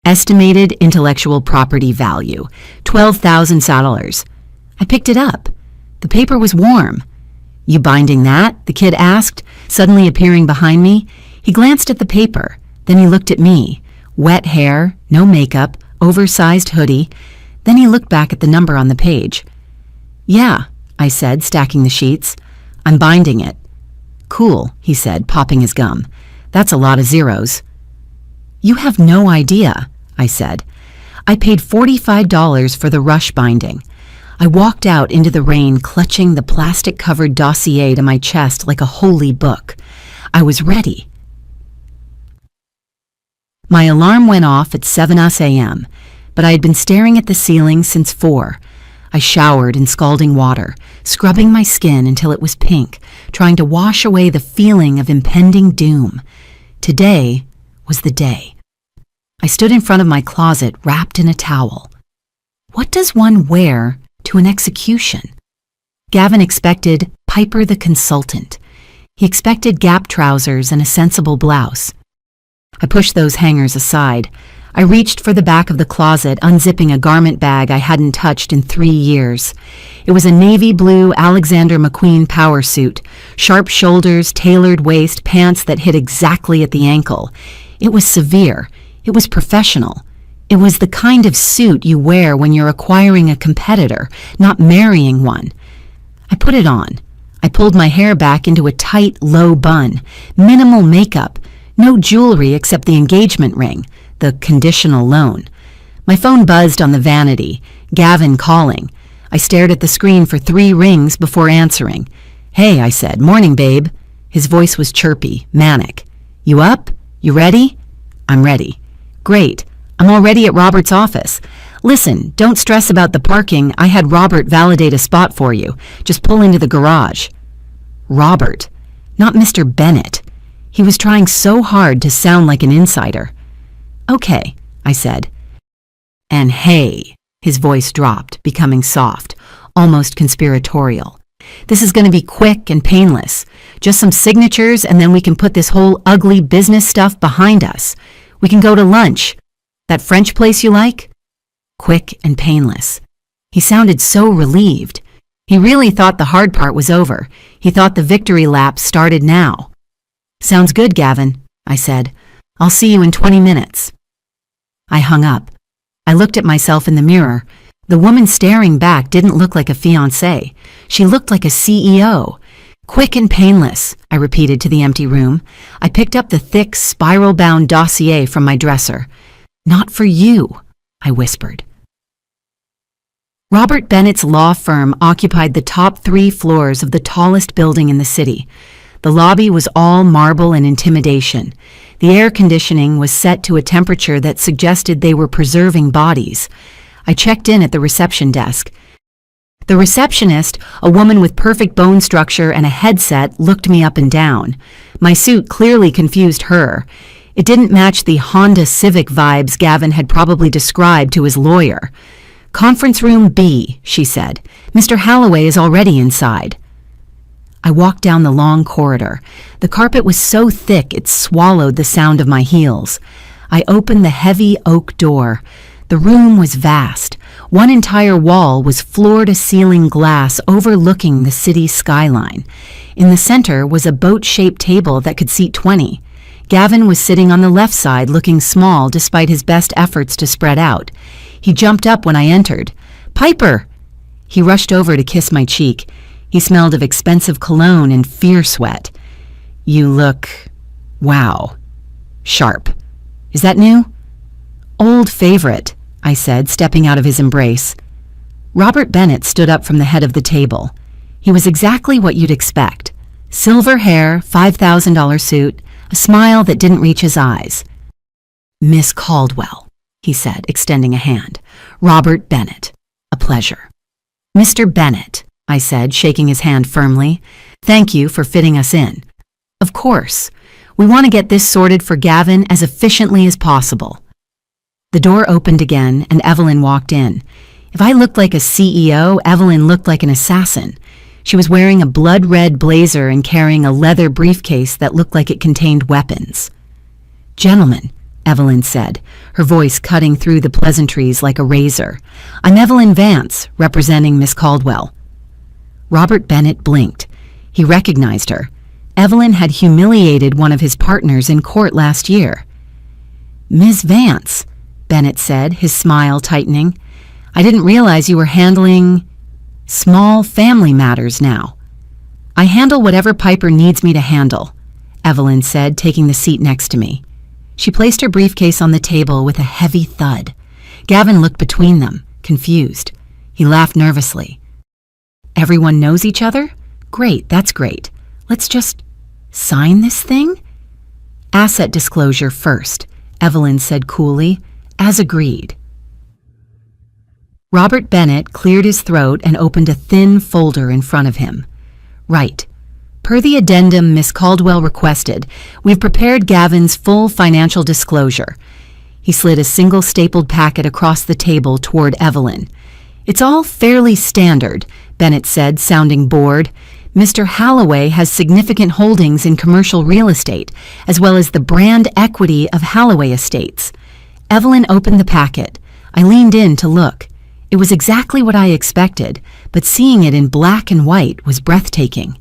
[SPEAKER 1] Estimated intellectual property value, $12,000. I picked it up. The paper was warm. You binding that? The kid asked, suddenly appearing behind me. He glanced at the paper. Then he looked at me. Wet hair, no makeup, oversized hoodie. Then he looked back at the number on the page. Yeah, I said, stacking the sheets. I'm binding it. Cool, he said, popping his gum. That's a lot of zeros. You have no idea, I said. I paid $45 for the rush binding. I walked out into the rain, clutching the plastic-covered dossier to my chest like a holy book. I was ready. My alarm went off at 7 a.m., but I had been staring at the ceiling since 4. I showered in scalding water, scrubbing my skin until it was pink, trying to wash away the feeling of impending doom. Today was the day. I stood in front of my closet, wrapped in a towel. What does one wear to an execution? Gavin expected Piper the consultant. He expected Gap trousers and a sensible blouse. I pushed those hangers aside. I reached for the back of the closet, unzipping a garment bag I hadn't touched in 3 years. It was a navy blue Alexander McQueen power suit, sharp shoulders, tailored waist, pants that hit exactly at the ankle. It was severe. It was professional. It was the kind of suit you wear when you're acquiring a competitor, not marrying one. I put it on. I pulled my hair back into a tight, low bun. Minimal makeup. No jewelry except the engagement ring. The conditional loan. My phone buzzed on the vanity. Gavin calling. I stared at the screen for 3 rings before answering. "Hey," I said. "Morning, babe." His voice was chirpy, manic. "You up? You ready?" "I'm ready." "Great. I'm already at Robert's office. Listen, don't stress about the parking. I had Robert validate a spot for you. Just pull into the garage." Robert, not Mr. Bennett. He was trying so hard to sound like an insider. "Okay," I said. "And hey," his voice dropped, becoming soft, almost conspiratorial. "This is going to be quick and painless. Just some signatures and then we can put this whole ugly business stuff behind us. We can go to lunch. That French place you like?" Quick and painless. He sounded so relieved. He really thought the hard part was over. He thought the victory lap started now. "Sounds good, Gavin," I said. "I'll see you in 20 minutes." I hung up. I looked at myself in the mirror. The woman staring back didn't look like a fiancé. She looked like a CEO. "Quick and painless," I repeated to the empty room. I picked up the thick, spiral-bound dossier from my dresser. "Not for you," I whispered. Robert Bennett's law firm occupied the top 3 floors of the tallest building in the city. The lobby was all marble and intimidation. The air conditioning was set to a temperature that suggested they were preserving bodies. I checked in at the reception desk. The receptionist, a woman with perfect bone structure and a headset, looked me up and down. My suit clearly confused her. It didn't match the Honda Civic vibes Gavin had probably described to his lawyer. "Conference room B," she said. "Mr. Halloway is already inside." I walked down the long corridor. The carpet was so thick it swallowed the sound of my heels. I opened the heavy oak door. The room was vast. One entire wall was floor-to-ceiling glass overlooking the city skyline. In the center was a boat-shaped table that could seat 20. Gavin was sitting on the left side, looking small despite his best efforts to spread out. He jumped up when I entered. "Piper!" He rushed over to kiss my cheek. He smelled of expensive cologne and fear sweat. "You look... wow. Sharp. Is that new?" "Old favorite," I said, stepping out of his embrace. Robert Bennett stood up from the head of the table. He was exactly what you'd expect. Silver hair, $5,000 suit, a smile that didn't reach his eyes. "Miss Caldwell," he said, extending a hand. "Robert Bennett. A pleasure." "Mr. Bennett," I said, shaking his hand firmly. "Thank you for fitting us in. Of course. We want to get this sorted for Gavin as efficiently as possible." The door opened again, and Evelyn walked in. If I looked like a CEO, Evelyn looked like an assassin. She was wearing a blood-red blazer and carrying a leather briefcase that looked like it contained weapons. "Gentlemen," Evelyn said, her voice cutting through the pleasantries like a razor. "I'm Evelyn Vance, representing Miss Caldwell." Robert Bennett blinked. He recognized her. Evelyn had humiliated one of his partners in court last year. "Ms. Vance," Bennett said, his smile tightening. "I didn't realize you were handling small family matters now." "I handle whatever Piper needs me to handle," Evelyn said, taking the seat next to me. She placed her briefcase on the table with a heavy thud. Gavin looked between them, confused. He laughed nervously. "Everyone knows each other? Great, that's great. Let's just sign this thing?" "Asset disclosure first," Evelyn said coolly, as agreed. Robert Bennett cleared his throat and opened a thin folder in front of him. "Right. Per the addendum Miss Caldwell requested, we've prepared Gavin's full financial disclosure." He slid a single stapled packet across the table toward Evelyn. "It's all fairly standard," Bennett said, sounding bored. "Mr. Halloway has significant holdings in commercial real estate, as well as the brand equity of Halloway Estates." Evelyn opened the packet. I leaned in to look. It was exactly what I expected, but seeing it in black and white was breathtaking.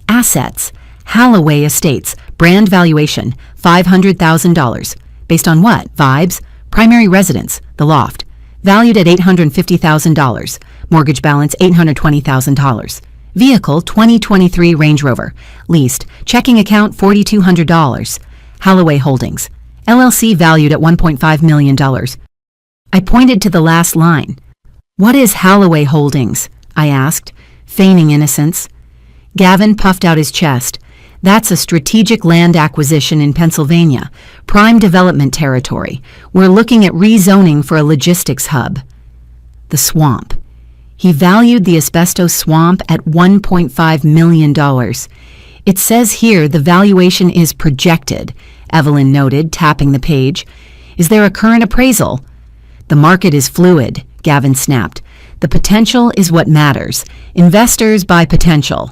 [SPEAKER 1] Assets: Halloway Estates, brand valuation, $500,000. Based on what? Vibes? Primary residence, the loft. Valued at $850,000. Mortgage balance $820,000. Vehicle 2023 Range Rover. Leased. Checking account $4,200. Halloway Holdings. LLC valued at $1.5 million. I pointed to the last line. "What is Halloway Holdings?" I asked, feigning innocence. Gavin puffed out his chest. "That's a strategic land acquisition in Pennsylvania, prime development territory. We're looking at rezoning for a logistics hub." The swamp. He valued the asbestos swamp at $1.5 million. "It says here the valuation is projected," Evelyn noted, tapping the page. "Is there a current appraisal?" "The market is fluid," Gavin snapped. "The potential is what matters. Investors buy potential."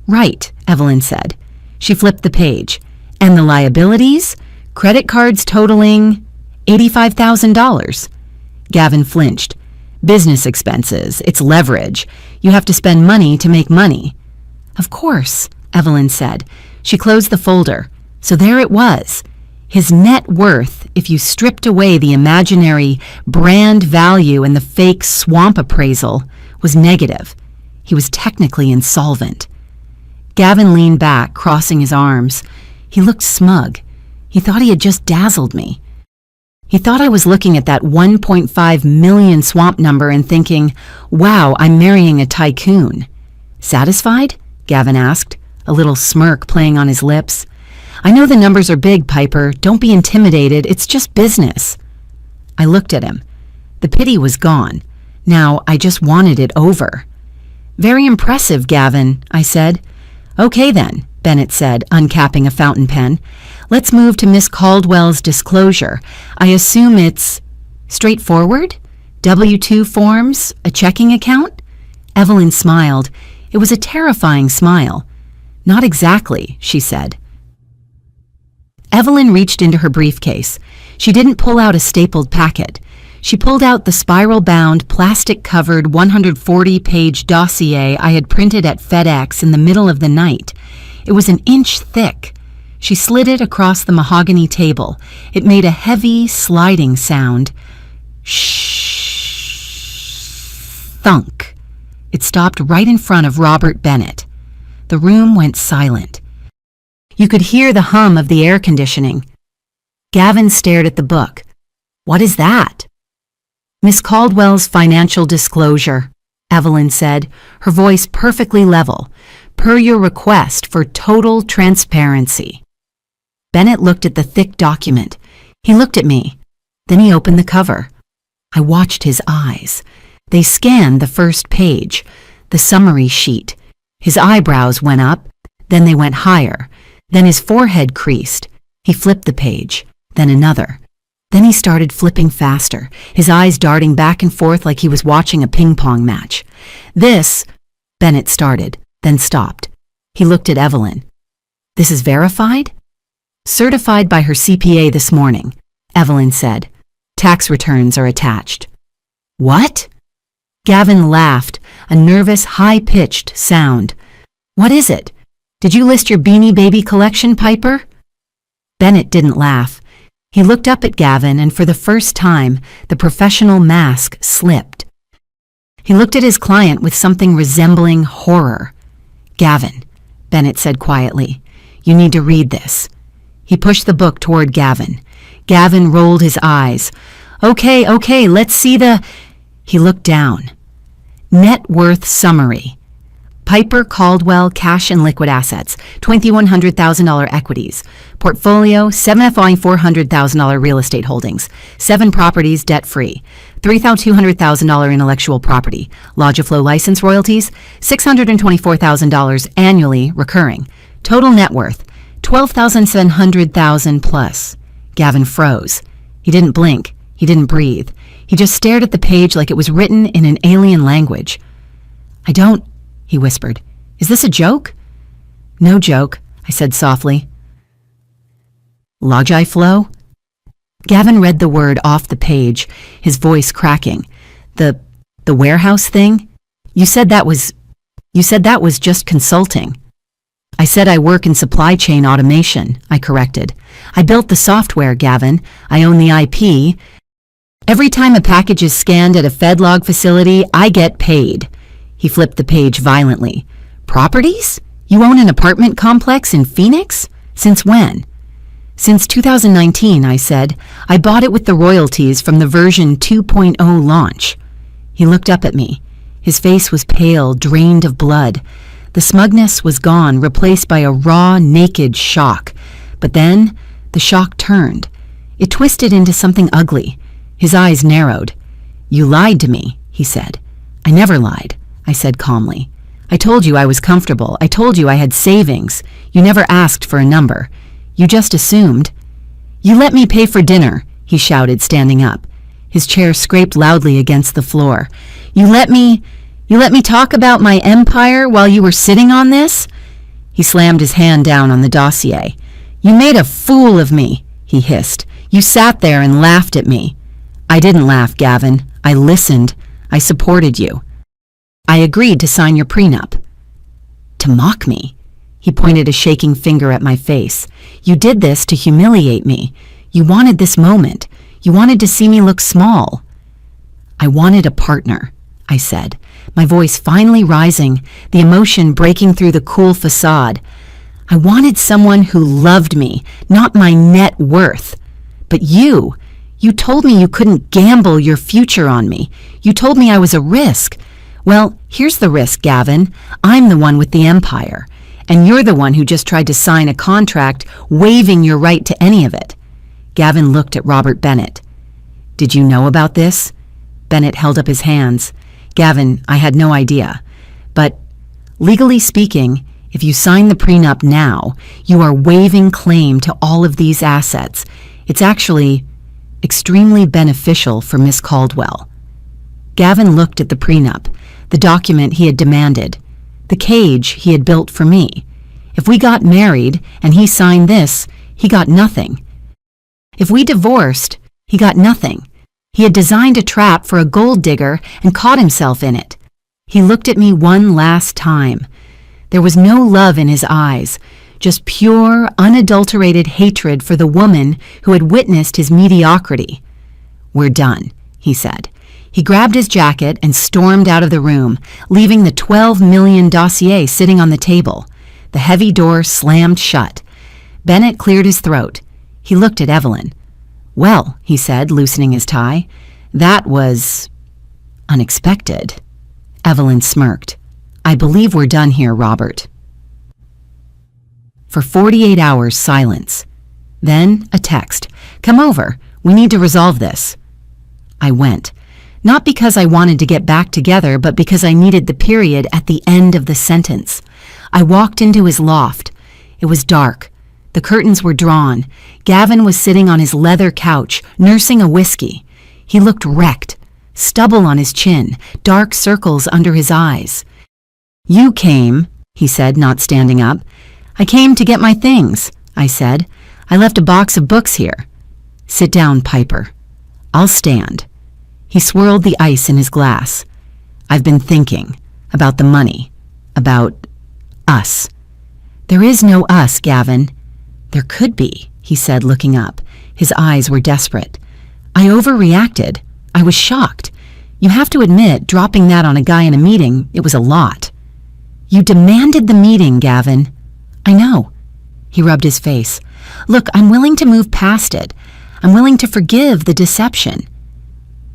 [SPEAKER 1] "Right," Evelyn said. She flipped the page. "And the liabilities? Credit cards totaling $85,000. Gavin flinched. "Business expenses. It's leverage. You have to spend money to make money." "Of course," Evelyn said. She closed the folder. So there it was. His net worth, if you stripped away the imaginary brand value and the fake swamp appraisal, was negative. He was technically insolvent. Gavin leaned back, crossing his arms. He looked smug. He thought he had just dazzled me. He thought I was looking at that 1.5 million swamp number and thinking, "Wow, I'm marrying a tycoon." "Satisfied?" Gavin asked, a little smirk playing on his lips. "I know the numbers are big, Piper. Don't be intimidated. It's just business." I looked at him. The pity was gone. Now I just wanted it over. "Very impressive, Gavin," I said. "Okay then," Bennett said, uncapping a fountain pen. "Let's move to Miss Caldwell's disclosure. I assume it's straightforward? W-2 forms? A checking account?" Evelyn smiled. It was a terrifying smile. "Not exactly," she said. Evelyn reached into her briefcase. She didn't pull out a stapled packet. She pulled out the spiral-bound, plastic-covered 140-page dossier I had printed at FedEx in the middle of the night. It was an inch thick. She slid it across the mahogany table. It made a heavy, sliding sound. Shh. Thunk. It stopped right in front of Robert Bennett. The room went silent. You could hear the hum of the air conditioning. Gavin stared at the book. "What is that?" "Miss Caldwell's financial disclosure," Evelyn said, her voice perfectly level, "per your request for total transparency." Bennett looked at the thick document. He looked at me. Then he opened the cover. I watched his eyes. They scanned the first page, the summary sheet. His eyebrows went up, then they went higher. Then his forehead creased. He flipped the page, then another. Then he started flipping faster, his eyes darting back and forth like he was watching a ping-pong match. "This," Bennett started, then stopped. He looked at Evelyn. "This is verified?" "Certified by her CPA this morning," Evelyn said. "Tax returns are attached." "What?" Gavin laughed, a nervous, high-pitched sound. "What is it? Did you list your Beanie Baby collection, Piper?" Bennett didn't laugh. He looked up at Gavin, and for the first time, the professional mask slipped. He looked at his client with something resembling horror. "Gavin," Bennett said quietly, "you need to read this." He pushed the book toward Gavin. Gavin rolled his eyes. Okay, let's see the..." He looked down. Net worth summary. Piper Caldwell cash and liquid assets, $2,100,000 equities. Portfolio, 7 $400,000 real estate holdings, 7 properties debt-free, $3,200,000 intellectual property, Logiflow license royalties, $624,000 annually recurring. Total net worth, $12,700,000 plus. Gavin froze. He didn't blink. He didn't breathe. He just stared at the page like it was written in an alien language. "I don't," he whispered. "Is this a joke?" "No joke," I said softly. Logiflow? Gavin read the word off the page, his voice cracking. The warehouse thing? You said that was just consulting." "I said I work in supply chain automation," I corrected. "I built the software, Gavin. I own the IP. Every time a package is scanned at a FedLog facility, I get paid." He flipped the page violently. "Properties? You own an apartment complex in Phoenix? Since when?" "Since 2019, I said. I bought it with the royalties from the version 2.0 launch." He looked up at me. His face was pale, drained of blood. The smugness was gone, replaced by a raw, naked shock. But then, the shock turned. It twisted into something ugly. His eyes narrowed. "You lied to me," he said. "I never lied," I said calmly. "I told you I was comfortable. I told you I had savings. You never asked for a number. You just assumed." "You let me pay for dinner," he shouted, standing up. His chair scraped loudly against the floor. You let me talk about my empire while you were sitting on this?" He slammed his hand down on the dossier. "You made a fool of me," he hissed. "You sat there and laughed at me." "I didn't laugh, Gavin. I listened. I supported you. I agreed to sign your prenup." "To mock me?" He pointed a shaking finger at my face. "You did this to humiliate me. You wanted this moment. You wanted to see me look small." "I wanted a partner," I said, my voice finally rising, the emotion breaking through the cool facade. "I wanted someone who loved me, not my net worth. But you told me you couldn't gamble your future on me. You told me I was a risk. Well, here's the risk, Gavin. I'm the one with the empire, and you're the one who just tried to sign a contract waiving your right to any of it." Gavin looked at Robert Bennett. "Did you know about this?" Bennett held up his hands. "Gavin, I had no idea. But legally speaking, if you sign the prenup now, you are waiving claim to all of these assets. It's actually extremely beneficial for Miss Caldwell." Gavin looked at the prenup, the document he had demanded, the cage he had built for me. If we got married and he signed this, he got nothing. If we divorced, he got nothing. He had designed a trap for a gold digger and caught himself in it. He looked at me one last time. There was no love in his eyes, just pure, unadulterated hatred for the woman who had witnessed his mediocrity. "We're done," he said. He grabbed his jacket and stormed out of the room, leaving the $12 million dossier sitting on the table. The heavy door slammed shut. Bennett cleared his throat. He looked at Evelyn. "Well," he said, loosening his tie, "that was unexpected." Evelyn smirked. "I believe we're done here, Robert." For 48 hours, silence. Then a text. "Come over. We need to resolve this." I went. Not because I wanted to get back together, but because I needed the period at the end of the sentence. I walked into his loft. It was dark. The curtains were drawn. Gavin was sitting on his leather couch, nursing a whiskey. He looked wrecked, stubble on his chin, dark circles under his eyes. "You came," he said, not standing up. "I came to get my things," I said. "I left a box of books here." "Sit down, Piper." "I'll stand." He swirled the ice in his glass. "I've been thinking about the money, about us." "There is no us, Gavin." "There could be," he said, looking up. His eyes were desperate. "I overreacted. I was shocked. You have to admit, dropping that on a guy in a meeting, it was a lot." "You demanded the meeting, Gavin." "I know." He rubbed his face. "Look, I'm willing to move past it. I'm willing to forgive the deception."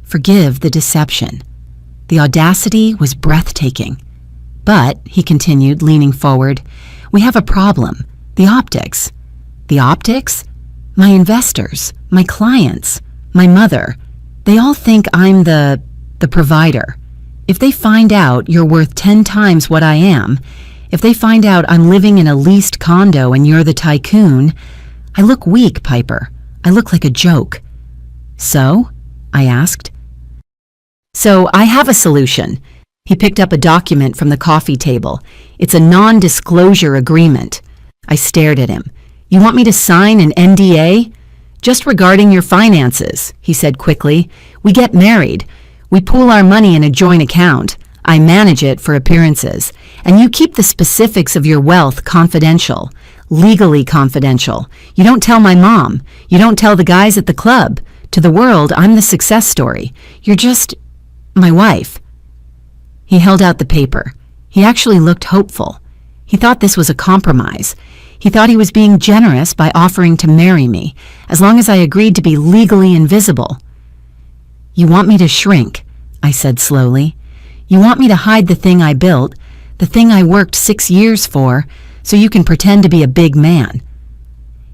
[SPEAKER 1] Forgive the deception. The audacity was breathtaking. "But," he continued, leaning forward, "we have a problem. The optics." "The optics?" "My investors, my clients, my mother. They all think I'm the provider. If they find out you're worth 10 times what I am, if they find out I'm living in a leased condo and you're the tycoon, I look weak, Piper. I look like a joke." "So?" I asked. "So I have a solution." He picked up a document from the coffee table. "It's a non-disclosure agreement." I stared at him. "You want me to sign an NDA?" "Just regarding your finances," he said quickly. "We get married. We pool our money in a joint account. I manage it for appearances. And you keep the specifics of your wealth confidential, legally confidential. You don't tell my mom. You don't tell the guys at the club. To the world, I'm the success story. You're just my wife." He held out the paper. He actually looked hopeful. He thought this was a compromise. He thought he was being generous by offering to marry me, as long as I agreed to be legally invisible. "You want me to shrink?" I said slowly. You want me to hide the thing I built, the thing I worked 6 years for, so you can pretend to be a big man.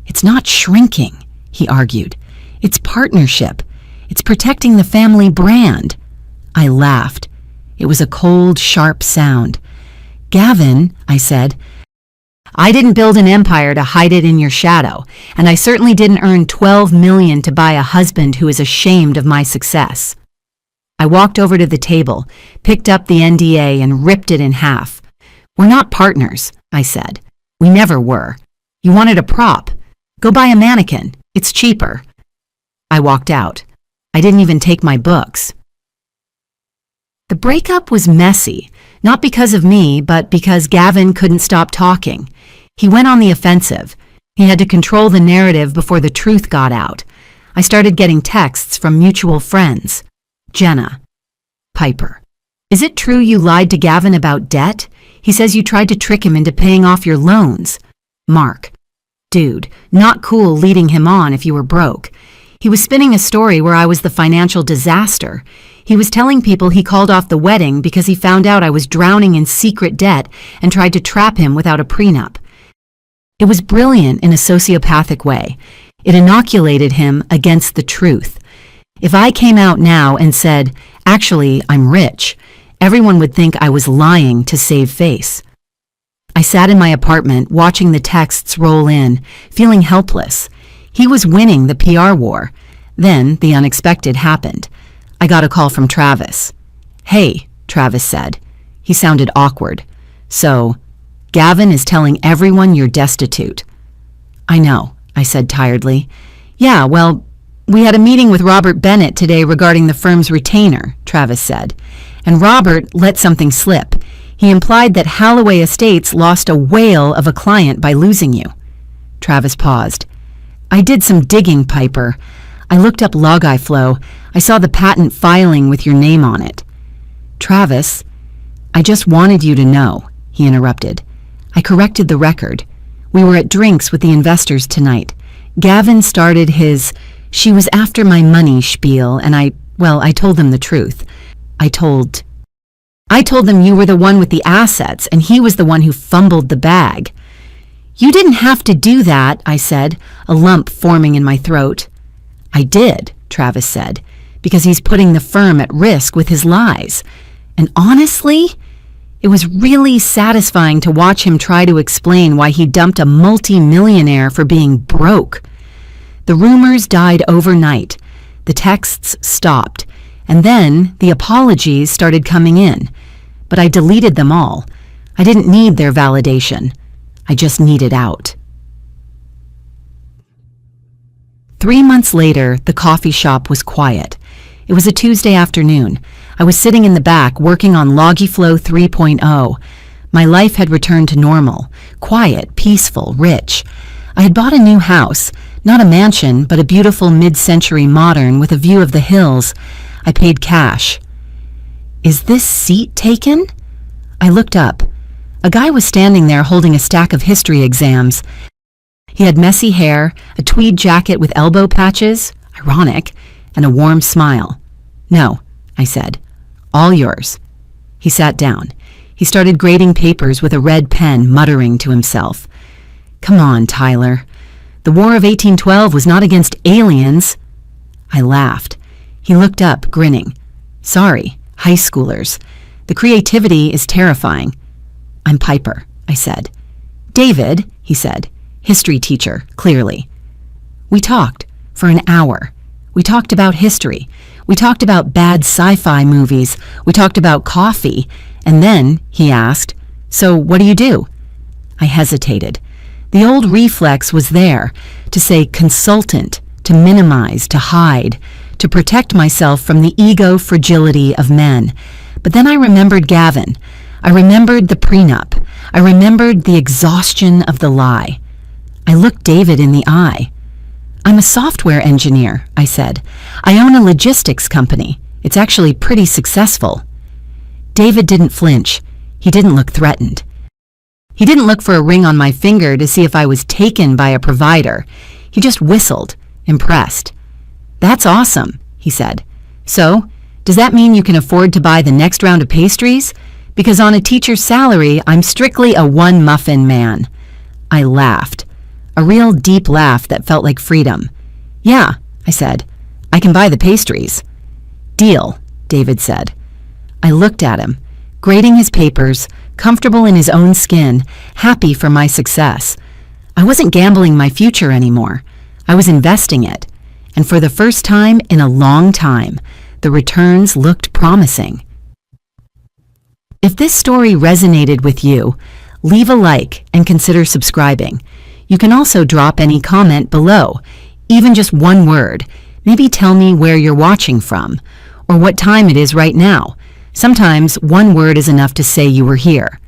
[SPEAKER 1] It's not shrinking, he argued. It's partnership. It's protecting the family brand. I laughed. It was a cold, sharp sound. Gavin, I said, I didn't build an empire to hide it in your shadow, and I certainly didn't earn $12 million to buy a husband who is ashamed of my success. I walked over to the table, picked up the NDA, and ripped it in half. We're not partners, I said. We never were. You wanted a prop. Go buy a mannequin. It's cheaper. I walked out. I didn't even take my books. The breakup was messy, not because of me, but because Gavin couldn't stop talking. He went on the offensive. He had to control the narrative before the truth got out. I started getting texts from mutual friends. Jenna. Piper. Is it true you lied to Gavin about debt? He says you tried to trick him into paying off your loans. Mark. Dude, not cool leading him on if you were broke. He was spinning a story where I was the financial disaster. He was telling people he called off the wedding because he found out I was drowning in secret debt and tried to trap him without a prenup. It was brilliant in a sociopathic way. It inoculated him against the truth. If I came out now and said, actually, I'm rich, everyone would think I was lying to save face. I sat in my apartment watching the texts roll in, feeling helpless. He was winning the PR war. Then the unexpected happened. I got a call from Travis. Hey, Travis said. He sounded awkward. So, Gavin is telling everyone you're destitute. I know, I said tiredly. Yeah, well, we had a meeting with Robert Bennett today regarding the firm's retainer, Travis said. And Robert let something slip. He implied that Holloway Estates lost a whale of a client by losing you. Travis paused. I did some digging, Piper. I looked up Log-I Flow. I saw the patent filing with your name on it. Travis, I just wanted you to know, he interrupted. I corrected the record. We were at drinks with the investors tonight. Gavin started his, she was after my money spiel, and I told them the truth. I told them you were the one with the assets, and he was the one who fumbled the bag. You didn't have to do that, I said, a lump forming in my throat. I did, Travis said, because he's putting the firm at risk with his lies. And honestly, it was really satisfying to watch him try to explain why he dumped a multi-millionaire for being broke. The rumors died overnight. The texts stopped. And then the apologies started coming in. But I deleted them all. I didn't need their validation. I just needed out. 3 months later, the coffee shop was quiet. It was a Tuesday afternoon. I was sitting in the back working on Log-I Flow 3.0. My life had returned to normal, quiet, peaceful, rich. I had bought a new house, not a mansion, but a beautiful mid-century modern with a view of the hills. I paid cash. Is this seat taken? I looked up. A guy was standing there holding a stack of history exams. He had messy hair, a tweed jacket with elbow patches, ironic, and a warm smile. No, I said. All yours. He sat down. He started grading papers with a red pen, muttering to himself. Come on, Tyler. The War of 1812 was not against aliens. I laughed. He looked up, grinning. Sorry, high schoolers. The creativity is terrifying. I'm Piper, I said. David, he said. History teacher, clearly. We talked for an hour. We talked about history. We talked about bad sci-fi movies. We talked about coffee. And then he asked, So what do you do? I hesitated. The old reflex was there, to say consultant, to minimize, to hide, to protect myself from the ego fragility of men. But then I remembered Gavin. I remembered the prenup. I remembered the exhaustion of the lie. I looked David in the eye. I'm a software engineer, I said. I own a logistics company. It's actually pretty successful. David didn't flinch. He didn't look threatened. He didn't look for a ring on my finger to see if I was taken by a provider. He just whistled, impressed. That's awesome, he said. So, Does that mean you can afford to buy the next round of pastries? Because on a teacher's salary, I'm strictly a one-muffin man. I laughed. A real deep laugh that felt like freedom. Yeah, I said. I can buy the pastries. Deal, David said. I looked at him, grading his papers, comfortable in his own skin, happy for my success. I wasn't gambling my future anymore. I was investing it. And for the first time in a long time, the returns looked promising. If this story resonated with you, leave a like and consider subscribing. You can also drop any comment below, even just one word. Maybe tell me where you're watching from, or what time it is right now. Sometimes one word is enough to say you were here.